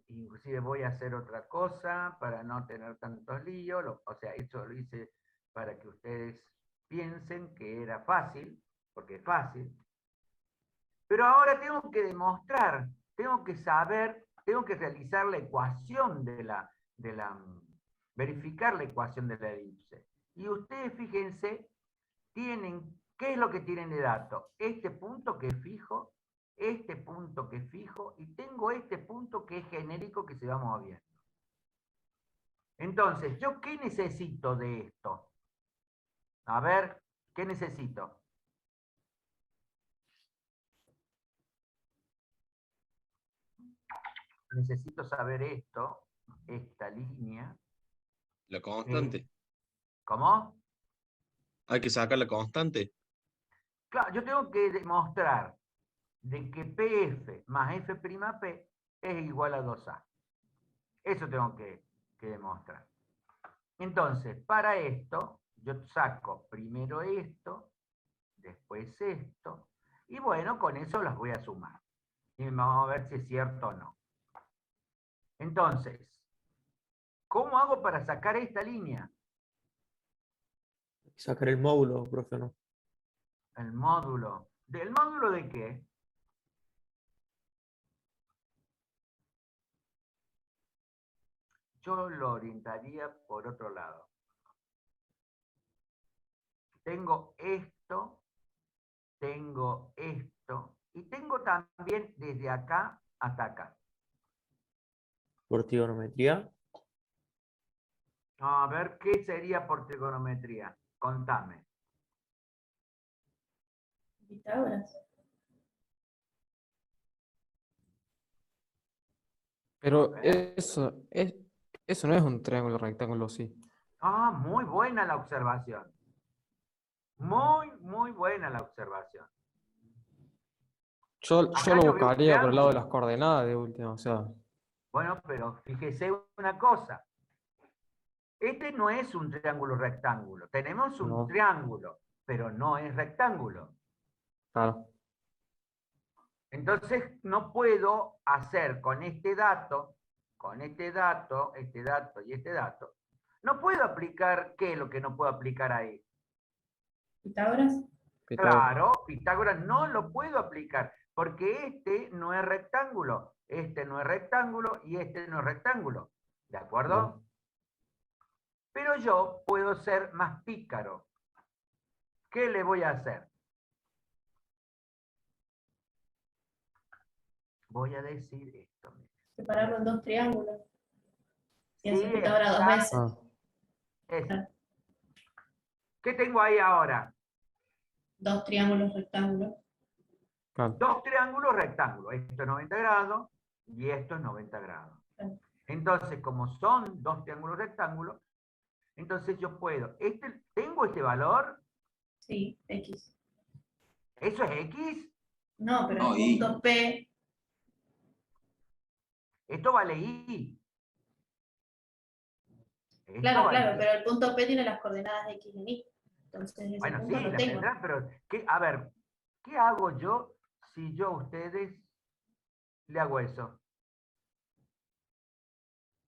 inclusive voy a hacer otra cosa para no tener tantos líos, o sea, esto lo hice para que ustedes piensen que era fácil, porque es fácil, pero ahora tengo que demostrar, tengo que saber, tengo que realizar la ecuación verificar la ecuación de la elipse. Y ustedes fíjense, ¿qué es lo que tienen de dato? Este punto que es fijo, este punto que es fijo, y tengo este punto que es genérico que se va moviendo. Entonces, ¿yo qué necesito de esto? A ver, ¿qué necesito? Necesito saber esto, esta línea. La constante. ¿Cómo? Hay que sacar la constante. Claro, yo tengo que demostrar de que PF más F'P es igual a 2A. Eso tengo que demostrar. Entonces, para esto, yo saco primero esto, después esto, y bueno, con eso las voy a sumar. Y vamos a ver si es cierto o no. Entonces, ¿cómo hago para sacar esta línea? Sacar el módulo, profe, ¿no? El módulo. ¿Del módulo de qué? Yo lo orientaría por otro lado. Tengo esto, y tengo también desde acá hasta acá. Por trigonometría. A ver, ¿qué sería por trigonometría? Contame. Pitágoras. Pero eso no es un triángulo rectángulo, sí. Ah, muy buena la observación. Muy, muy buena la observación. Yo Acá lo yo veo un buscaría por el lado de triángulo. las coordenadas de última, o sea. Bueno, pero fíjese una cosa. Este no es un triángulo rectángulo. Tenemos un No. triángulo, pero no es rectángulo. Claro. Entonces no puedo hacer con este dato y este dato, no puedo aplicar, ¿qué es lo que no puedo aplicar ahí? Pitágoras. Claro, Pitágoras no lo puedo aplicar, porque este no es rectángulo, este no es rectángulo y este no es rectángulo. ¿De acuerdo? No. Pero yo puedo ser más pícaro. ¿Qué le voy a hacer? Voy a decir esto. Separarlo en dos triángulos. Y Sí, hacer Pitágoras dos veces. Ah. Eso. ¿Qué tengo ahí ahora? Dos triángulos rectángulos. Claro. Dos triángulos rectángulos. Esto es 90 grados y esto es 90 grados. Entonces, como son dos triángulos rectángulos, entonces yo puedo. ¿Tengo este valor? Sí, X. ¿Eso es X? No, pero No, el punto P. Esto vale Y. Esto Claro, vale claro, Y. pero el punto P tiene las coordenadas X en Y. Entonces ese Bueno, punto sí, lo la tengo. tendrán, pero a ver, ¿qué hago yo si yo a ustedes le hago eso?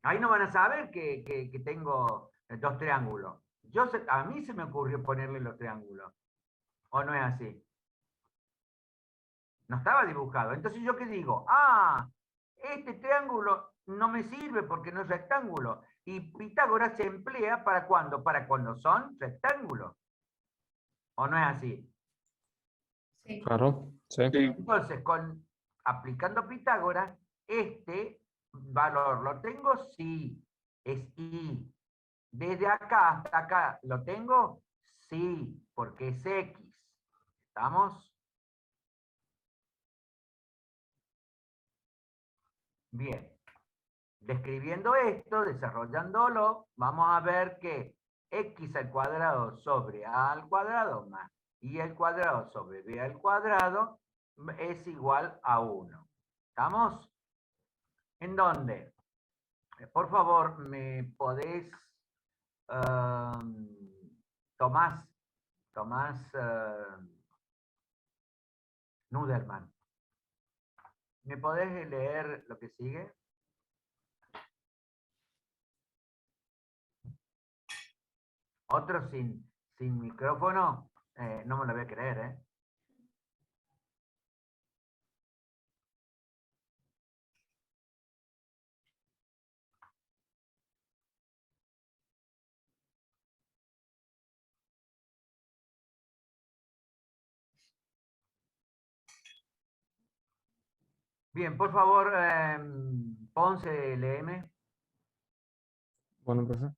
Ahí no van a saber que tengo dos triángulos. A mí se me ocurrió ponerle los triángulos. ¿O no es así? No estaba dibujado. Entonces, ¿yo qué digo? Ah, este triángulo no me sirve porque no es rectángulo. Y Pitágoras se emplea ¿para cuándo? Para cuando son rectángulos. ¿O no es así? Sí. Claro, sí. Entonces, aplicando Pitágoras, este valor lo tengo, sí, es I. Desde acá hasta acá, ¿lo tengo? Sí, porque es X. ¿Estamos? Bien. Describiendo esto, desarrollándolo, vamos a ver que x al cuadrado sobre a al cuadrado más y al cuadrado sobre b al cuadrado es igual a 1. ¿Estamos? ¿En dónde? Por favor, ¿me podés, Tomás Nudelman, ¿me podés leer lo que sigue? Otro sin micrófono, no me lo voy a creer, ¿eh? Bien, por favor, Ponce, léeme. Bueno, profe.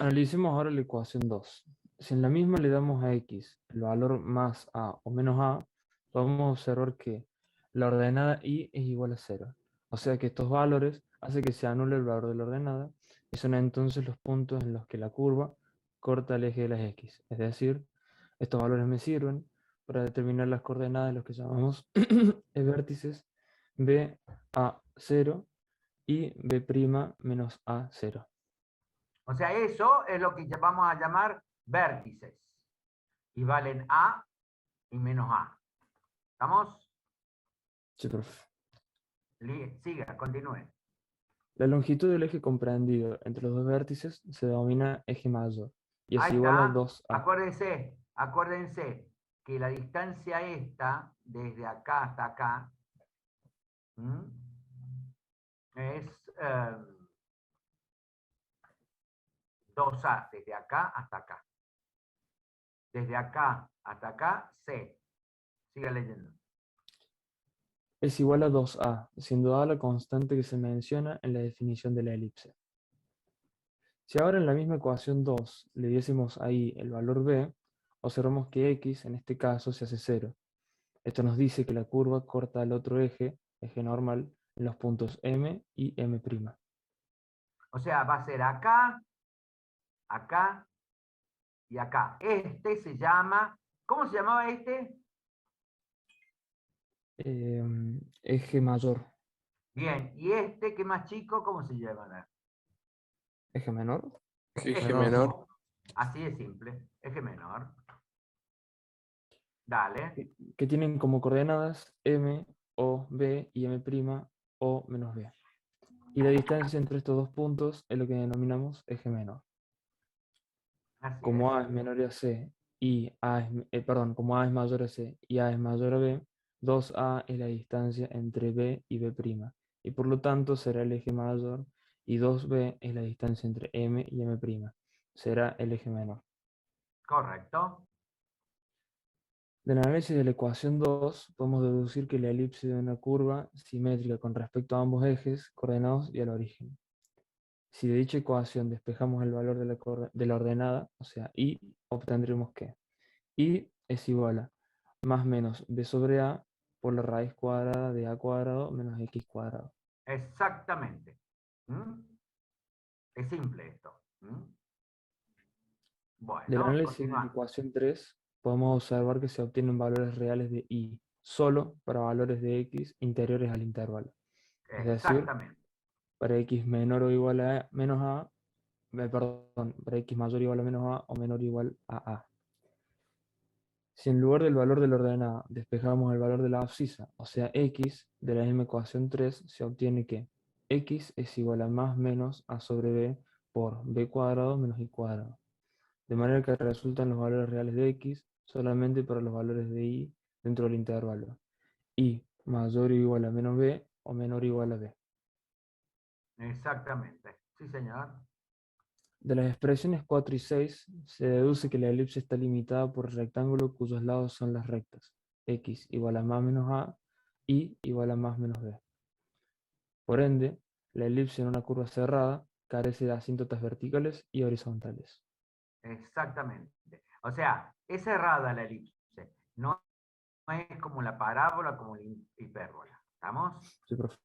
Analicemos ahora la ecuación 2. Si en la misma le damos a x el valor más a o menos a, podemos observar que la ordenada y es igual a 0. O sea que estos valores hacen que se anule el valor de la ordenada y son entonces los puntos en los que la curva corta el eje de las x. Es decir, estos valores me sirven para determinar las coordenadas de los que llamamos vértices b a 0 y b' menos a 0. O sea, eso es lo que vamos a llamar vértices. Y valen a y menos a. ¿Estamos? Sí, profe. Siga, continúe. La longitud del eje comprendido entre los dos vértices se denomina eje mayor y es Ahí igual a está. 2a. Acuérdense que la distancia esta, desde acá hasta acá, es 2a, desde acá hasta acá. Desde acá hasta acá, C. Siga leyendo. Es igual a 2a, siendo a la constante que se menciona en la definición de la elipse. Si ahora en la misma ecuación 2 le diésemos ahí el valor b, observamos que x en este caso se hace 0. Esto nos dice que la curva corta al otro eje normal, en los puntos m y m'. O sea, va a ser acá, acá y acá. Este se llama, ¿cómo se llamaba este? Eje mayor. Bien, y este, que es más chico, ¿cómo se llama? Eje menor. Eje menor. Así de simple, eje menor. Dale. Que tienen como coordenadas m, o, b y m', o menos b. Y la distancia entre estos dos puntos es lo que denominamos eje menor. Así Como es. a es menor a c y como a es mayor a c y a es mayor a b, 2a es la distancia entre b y b', y por lo tanto será el eje mayor, y 2b es la distancia entre m y m', será el eje menor. Correcto. Del análisis de la ecuación 2, podemos deducir que la elipse de una curva simétrica con respecto a ambos ejes coordenados y al origen. Si de dicha ecuación despejamos el valor de la ordenada, o sea, y, obtendremos que y es igual a más menos b sobre a por la raíz cuadrada de a cuadrado menos x cuadrado. Exactamente. Es simple esto. Del Bueno, análisis de la continúa. ecuación 3, podemos observar que se obtienen valores reales de y solo para valores de x interiores al intervalo. Es decir, Exactamente. para x menor o igual a menos a, para x mayor o igual a menos a o menor o igual a a. Si en lugar del valor de la ordenada despejamos el valor de la abscisa, o sea x, de la misma ecuación 3, se obtiene que x es igual a más menos a sobre b por b cuadrado menos i cuadrado. De manera que resultan los valores reales de x solamente para los valores de i dentro del intervalo. I mayor o igual a menos b o menor o igual a b. Exactamente. Sí, señor. De las expresiones 4 y 6 se deduce que la elipse está limitada por el rectángulo cuyos lados son las rectas, x igual a más menos a, y igual a más menos b. Por ende, la elipse en una curva cerrada carece de asíntotas verticales y horizontales. Exactamente. O sea, es cerrada la elipse. No es como la parábola, como la hipérbola. ¿Estamos? Sí, profe.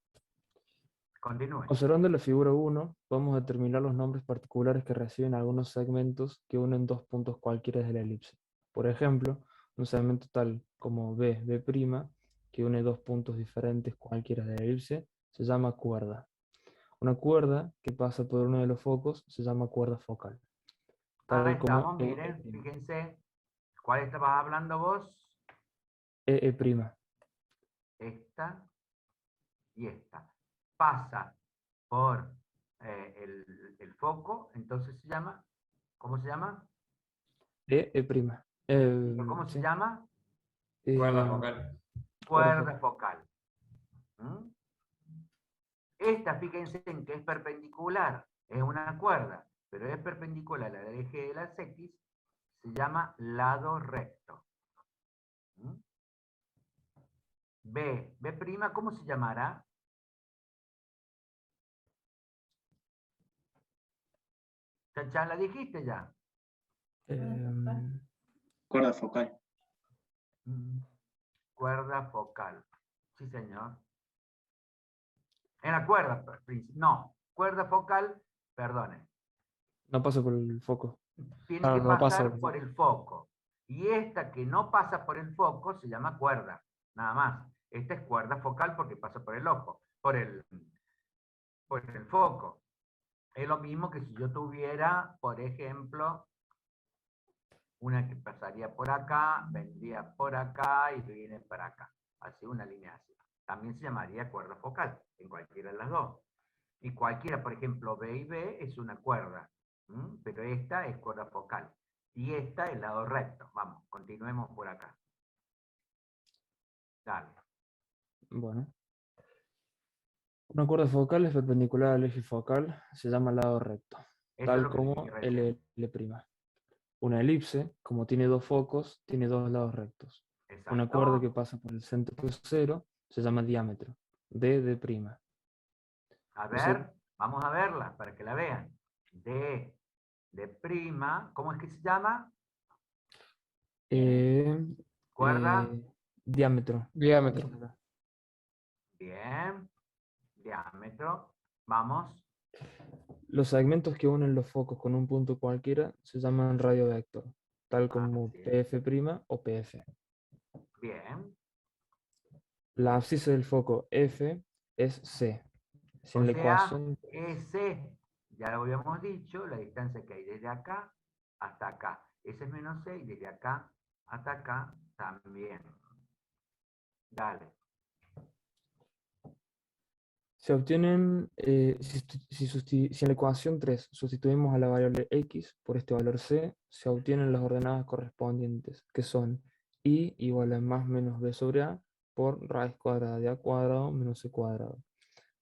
Continúe. Observando la figura 1, vamos a determinar los nombres particulares que reciben algunos segmentos que unen dos puntos cualquiera de la elipse. Por ejemplo, un segmento tal como B', que une dos puntos diferentes cualquiera de la elipse, se llama cuerda. Una cuerda que pasa por uno de los focos se llama cuerda focal. Ahí Tal como estamos, miren, fíjense. ¿Cuál estabas hablando vos? E'. Esta y esta. Pasa por el foco, entonces se llama, ¿cómo se llama? E'. ¿Cómo se Sí. llama? Cuerda focal. Cuerda focal. ¿Mm? Esta, fíjense en que es perpendicular, es una cuerda, pero es perpendicular al eje de las X, se llama lado recto. ¿Mm? B', ¿cómo se llamará? ¿Ya la dijiste ya? Cuerda focal. Cuerda focal. Sí, señor. En la cuerda, no, cuerda focal, perdone. No pasa por el foco. Tiene que no pasar pasa por el foco. Y esta que no pasa por el foco se llama cuerda, nada más. Esta es cuerda focal porque pasa por el ojo, por el foco. Es lo mismo que si yo tuviera, por ejemplo, una que pasaría por acá, vendría por acá y viene para acá. Así una línea así. También se llamaría cuerda focal, en cualquiera de las dos. Y cualquiera, por ejemplo, B y B es una cuerda, pero esta es cuerda focal. Y esta es lado recto. Vamos, continuemos por acá. Dale. Bueno. Una cuerda focal es perpendicular al eje focal, se llama lado recto, Eso es tal lo que como L'. Una elipse, como tiene dos focos, tiene dos lados rectos. Exacto. Una cuerda que pasa por el centro cero se llama diámetro, D'. A ver, vamos a verla para que la vean. D', ¿cómo es que se llama? Cuerda. Diámetro. Bien, diámetro. Vamos. Los segmentos que unen los focos con un punto cualquiera se llaman radio vector, tal como PF' o PF. Bien. La abscisa del foco F es C. Si en la ecuación S, ya lo habíamos dicho, la distancia que hay desde acá hasta acá. S es menos C y desde acá hasta acá también. Dale. se obtienen, si en la ecuación 3 sustituimos a la variable x por este valor c, se obtienen las ordenadas correspondientes, que son y igual a más menos b sobre a por raíz cuadrada de a cuadrado menos c cuadrado.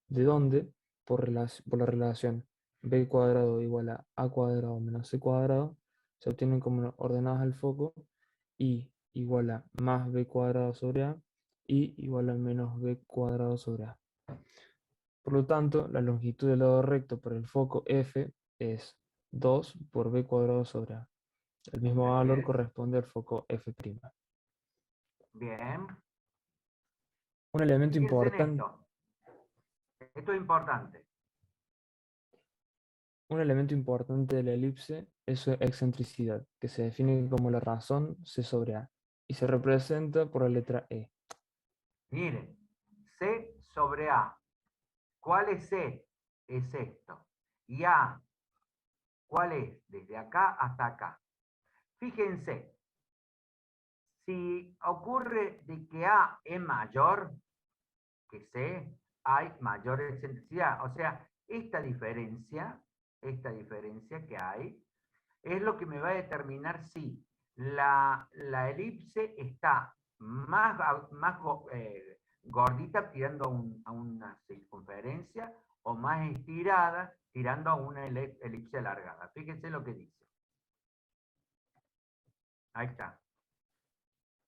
De donde, por la relación b cuadrado igual a cuadrado menos c cuadrado, se obtienen como ordenadas al foco y igual a más b cuadrado sobre a y igual a menos b cuadrado sobre a. Por lo tanto, la longitud del lado recto por el foco F es 2 por b cuadrado sobre a. El mismo valor corresponde al foco F'. Bien. Un elemento Fíjense en importante. Esto es importante. Un elemento importante de la elipse es su excentricidad, que se define como la razón C sobre A, y se representa por la letra E. Miren, C sobre A. ¿Cuál es C? Es esto. Y A, ¿cuál es? Desde acá hasta acá. Fíjense, Si ocurre de que A es mayor que C, hay mayor excentricidad. O sea, esta diferencia que hay, es lo que me va a determinar si la elipse está más gordita tirando a una circunferencia o más estirada tirando a una elipse alargada. Fíjense lo que dice. Ahí está.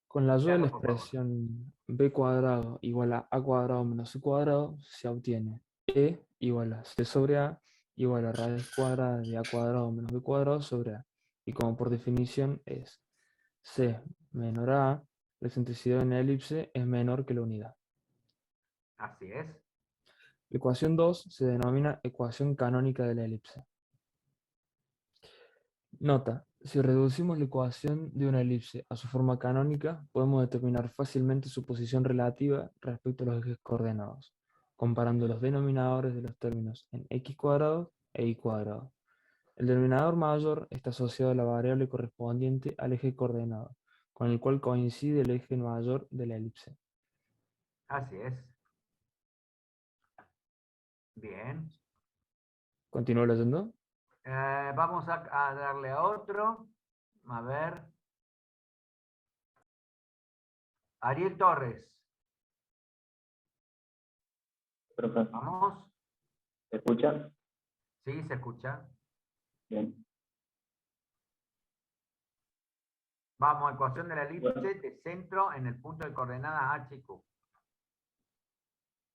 Con la ayuda de la Veanlo, por favor. expresión b cuadrado igual a cuadrado menos c cuadrado, se obtiene e igual a c sobre a igual a raíz cuadrada de a cuadrado menos b cuadrado sobre a. Y como por definición es c menor a, la excentricidad en la elipse es menor que la unidad. Así es. La ecuación 2 se denomina ecuación canónica de la elipse. Nota: si reducimos la ecuación de una elipse a su forma canónica, podemos determinar fácilmente su posición relativa respecto a los ejes coordenados, comparando los denominadores de los términos en x cuadrado e y cuadrado. El denominador mayor está asociado a la variable correspondiente al eje coordenado, con el cual coincide el eje mayor de la elipse. Así es. Bien. ¿Continúo leyendo? Vamos a darle a otro. A ver. Ariel Torres. Profe, Vamos. ¿se escucha? Sí, se escucha. Bien. Vamos, ecuación de la elipse Bueno. de centro en el punto de coordenadas H y Q.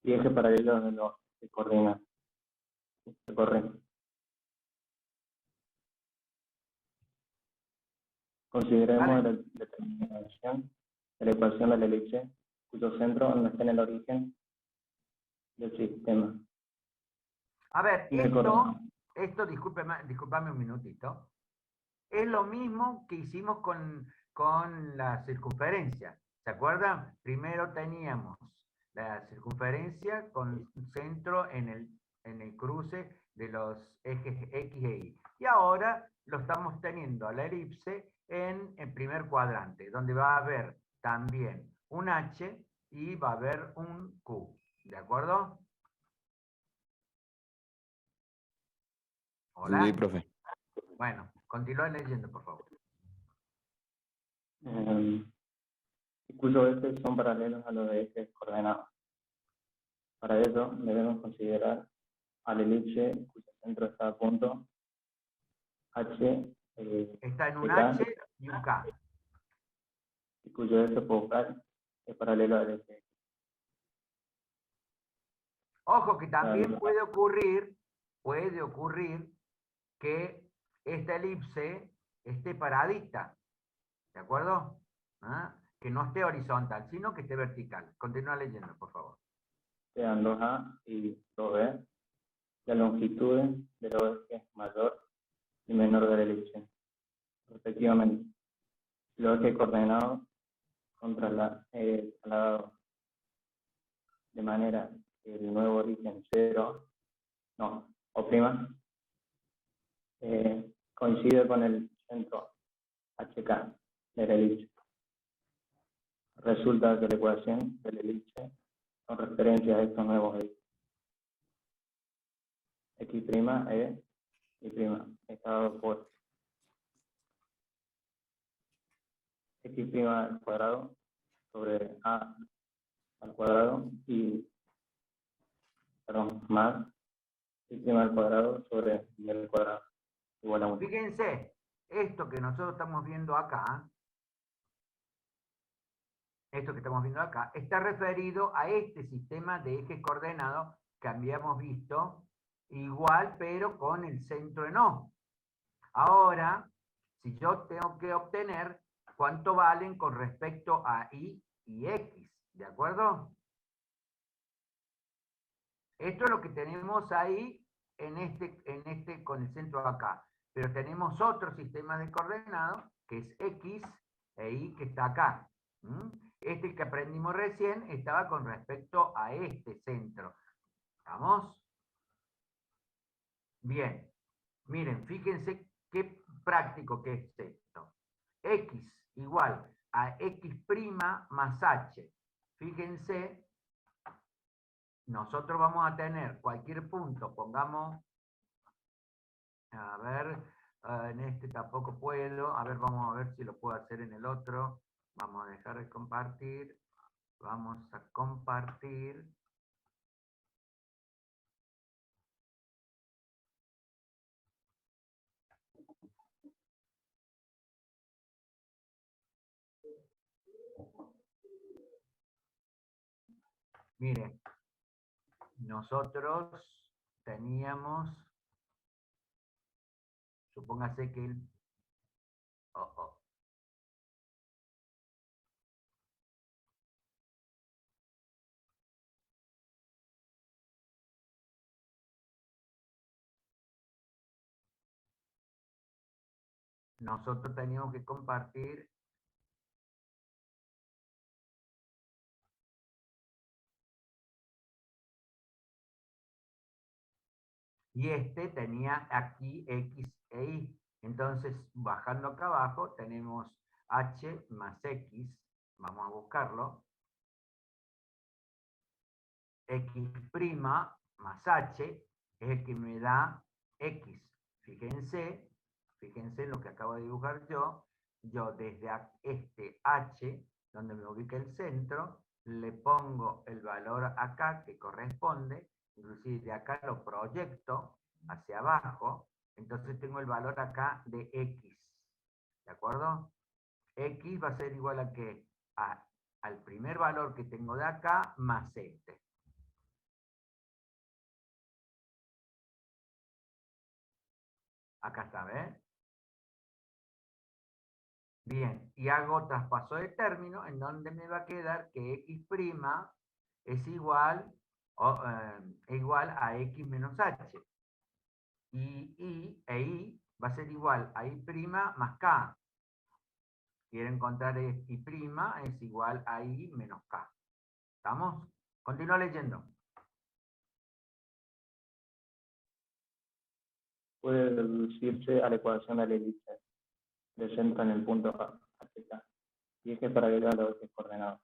Y eje paralelo de los que coordinan. Se corren. Consideremos Vale. la determinación de la ecuación de la elipse, cuyo centro no está en el origen del sistema. A ver, Y recordemos. esto discúlpame un minutito. Es lo mismo que hicimos con la circunferencia. ¿Se acuerdan? Primero teníamos la circunferencia con centro en el cruce de los ejes X e Y. Y ahora lo estamos teniendo a la elipse en el primer cuadrante, donde va a haber también un H y va a haber un Q. ¿De acuerdo? Hola. Sí, profe. Bueno, continúa leyendo, por favor. Cuyos ejes son paralelos a los de ejes coordenados. Para ello debemos considerar a la elipse cuyo centro está a punto H. Está en un K, H y un K. y cuyo eje focal es paralelo al eje. Ojo que también puede ocurrir que esta elipse esté paradita, ¿de acuerdo? ¿Ah? Que no esté horizontal, sino que esté vertical. Continúa leyendo, por favor. Sean 2A y 2B, la longitud de los ejes mayor y menor de la elipse, respectivamente. Los ejes coordenados son trasladados de manera que el nuevo origen 0, o prima, coincide con el centro HK de la elipse. Resulta que la ecuación de la elipse con referencia a estos nuevos ejes. X' e y' está dado por X' al cuadrado sobre A al cuadrado más Y' al cuadrado sobre B al cuadrado igual a 1. Fíjense, esto que nosotros estamos viendo acá, está referido a este sistema de ejes coordenados que habíamos visto, igual pero con el centro en O. Ahora, si yo tengo que obtener cuánto valen con respecto a Y y X, ¿de acuerdo? Esto es lo que tenemos ahí con el centro acá. Pero tenemos otro sistema de coordenados, que es X e Y, que está acá. Este que aprendimos recién estaba con respecto a este centro. ¿Vamos? Bien. Miren, fíjense qué práctico que es esto. X igual a x' más h. Fíjense, nosotros vamos a tener cualquier punto, pongamos, a ver, en este tampoco puedo, a ver, vamos a ver si lo puedo hacer en el otro. Vamos a dejar de compartir, vamos a compartir. Miren, nosotros teníamos, supóngase que el... Nosotros teníamos que compartir y este tenía aquí x e y. Entonces, bajando acá abajo, tenemos h más x, vamos a buscarlo, x' más h es el que me da x. Fíjense en lo que acabo de dibujar yo desde este h, donde me ubica el centro, le pongo el valor acá que corresponde, inclusive de acá lo proyecto hacia abajo, entonces tengo el valor acá de x, ¿de acuerdo? X va a ser igual a que al primer valor que tengo de acá más este. Acá está, ¿ves? Bien, y hago traspaso de término, en donde me va a quedar que x' es igual, a x menos h. Y y va a ser igual a y' más k. Quiero encontrar y' es igual a y menos k. ¿Estamos? Continúo leyendo. Puede reducirse a la ecuación de la elipse de centro en el punto HK y eje paralelo a los ejes coordenados,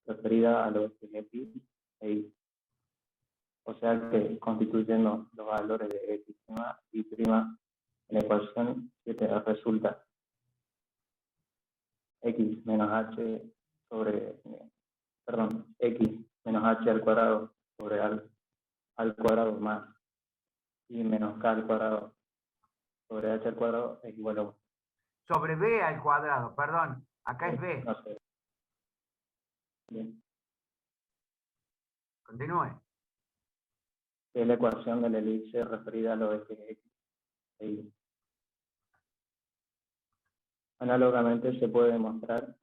referida a los ejes x e y. O sea que constituyendo los valores de x' y y' en la ecuación 7 resulta x menos h sobre, x menos h al cuadrado sobre al cuadrado más y menos k al cuadrado sobre h al cuadrado es igual a 1. Sobre b al cuadrado, perdón, acá es b. No sé. Bien. Continúe. Es la ecuación de la elipse referida a los ejes x e y. Análogamente se puede demostrar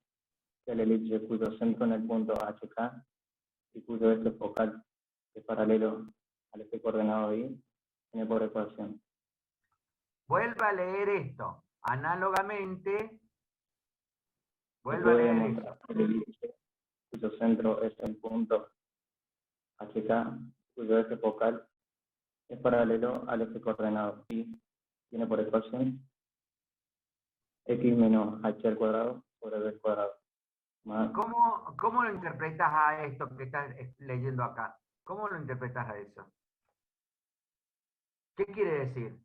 que la elipse cuyo centro en el punto HK y cuyo eje focal es paralelo al eje coordenado y tiene por ecuación. Vuelva a leer esto. Análogamente, Se puede demostrar que la elipse cuyo centro es el punto HK, cuyo eje focal es paralelo al eje coordenado y tiene por ecuación x menos h al cuadrado sobre b al cuadrado. Más ¿Cómo lo interpretas a esto que estás leyendo acá? ¿Cómo lo interpretas a eso? ¿Qué quiere decir?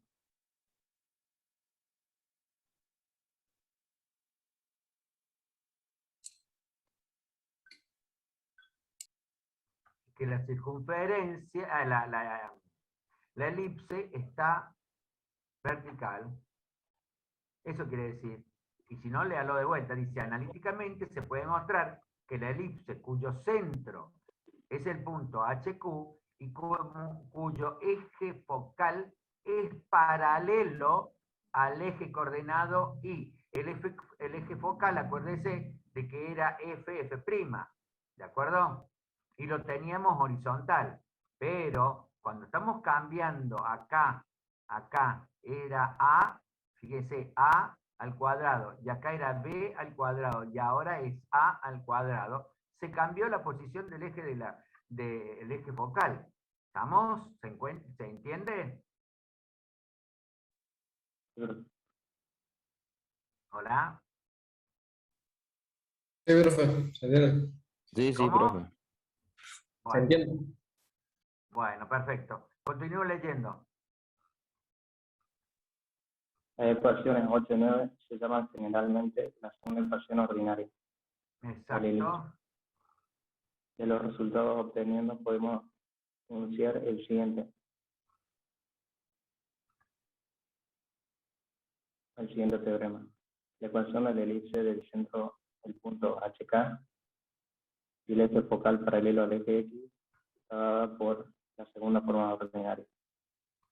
Que la circunferencia, la elipse está vertical. Eso quiere decir, y si no, léalo de vuelta, dice, analíticamente se puede mostrar que la elipse cuyo centro es el punto HQ y cuyo eje focal es paralelo al eje coordenado Y. El eje focal, acuérdese de que era F', ¿de acuerdo? Y lo teníamos horizontal, pero cuando estamos cambiando acá era A, fíjese, A al cuadrado, y acá era B al cuadrado, y ahora es A al cuadrado, se cambió la posición del eje del eje focal. ¿Estamos? ¿Se entiende? Hola. Sí, profe, ¿se entiende? Sí, sí, ¿Cómo? profe. ¿Se Bueno, entiende? bueno, perfecto. Continúo leyendo. Las ecuaciones 8 y 9 se llaman generalmente la segunda ecuación ordinaria de la elipse. Exacto. De los resultados obtenidos podemos enunciar el siguiente teorema. La ecuación de la elipse del centro del punto HK y el eje focal paralelo al eje X está dada por la segunda forma ordinaria.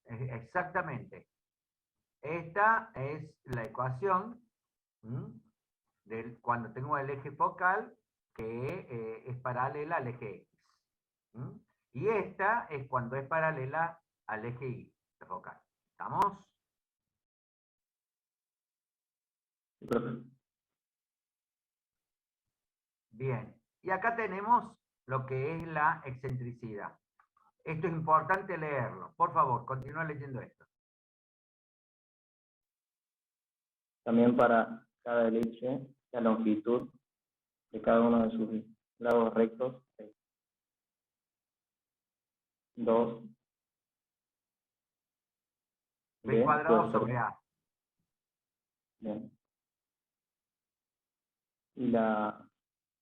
Exactamente. Esta es la ecuación cuando tengo el eje focal que es paralela al eje X. Y esta es cuando es paralela al eje Y focal. ¿Estamos? Sí, profe. Bien. Y acá tenemos lo que es la excentricidad. Esto es importante leerlo. Por favor, continúa leyendo esto. También para cada elipse, la longitud de cada uno de sus lados rectos es 2 B cuadrado puede ser sobre A. bien. Y la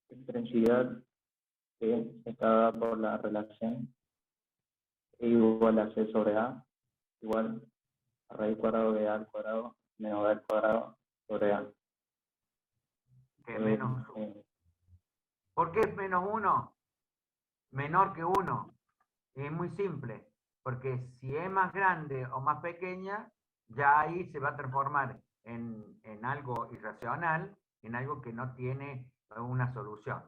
excentricidad que está dada por la relación E igual a C sobre A igual a raíz cuadrado de A al cuadrado menos B al cuadrado sobre A. Que menos 1. ¿Por qué es menos 1? Menor que 1. Es muy simple. Porque si es más grande o más pequeña, ya ahí se va a transformar en algo irracional, en algo que no tiene una solución.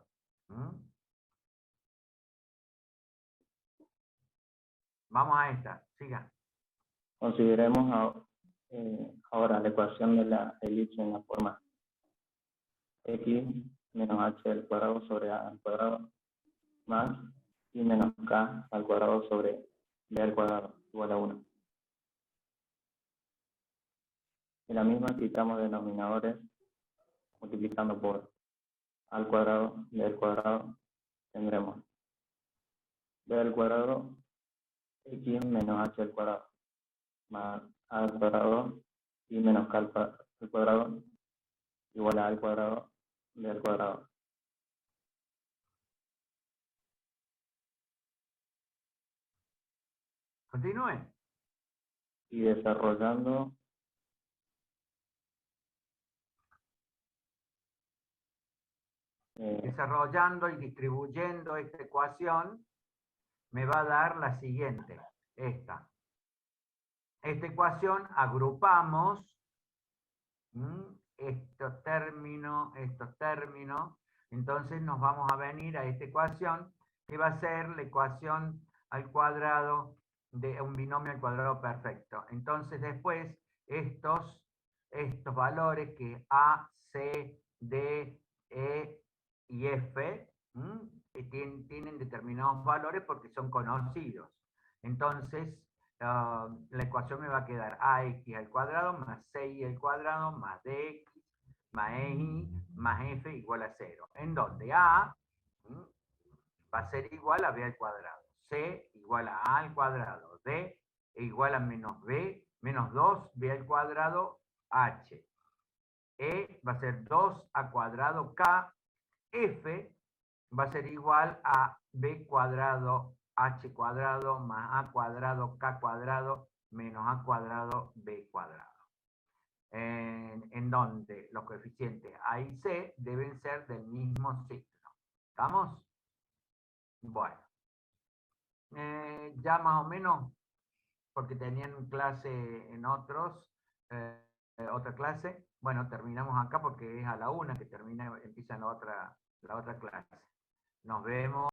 Vamos a esta, siga. Consideremos ahora la ecuación de la elipse en la forma x menos h al cuadrado sobre a al cuadrado más y menos k al cuadrado sobre b al cuadrado igual a 1. En la misma quitamos denominadores multiplicando por a al cuadrado, b al cuadrado, tendremos b al cuadrado x menos h al cuadrado más a al cuadrado y menos k al cuadrado igual a al cuadrado b al cuadrado. Continúe. Y desarrollando Desarrollando y distribuyendo esta ecuación, me va a dar la siguiente. Esta ecuación agrupamos estos términos, entonces nos vamos a venir a esta ecuación que va a ser la ecuación al cuadrado de un binomio al cuadrado perfecto. Entonces después estos valores que A, C, D, E y F que tienen determinados valores porque son conocidos. Entonces la ecuación me va a quedar ax al cuadrado más 6 al cuadrado más dx más y más f igual a 0. En donde a va a ser igual a b al cuadrado, c igual a al cuadrado, d igual a menos b, menos 2b al cuadrado h. E va a ser 2a cuadrado k, f va a ser igual a b cuadrado h cuadrado más a cuadrado k cuadrado menos a cuadrado b cuadrado. En donde los coeficientes a y c deben ser del mismo signo. ¿Estamos? Bueno. Ya más o menos, porque tenían clase en otra clase, bueno, terminamos acá porque es a la 1 que empieza la otra clase. Nos vemos.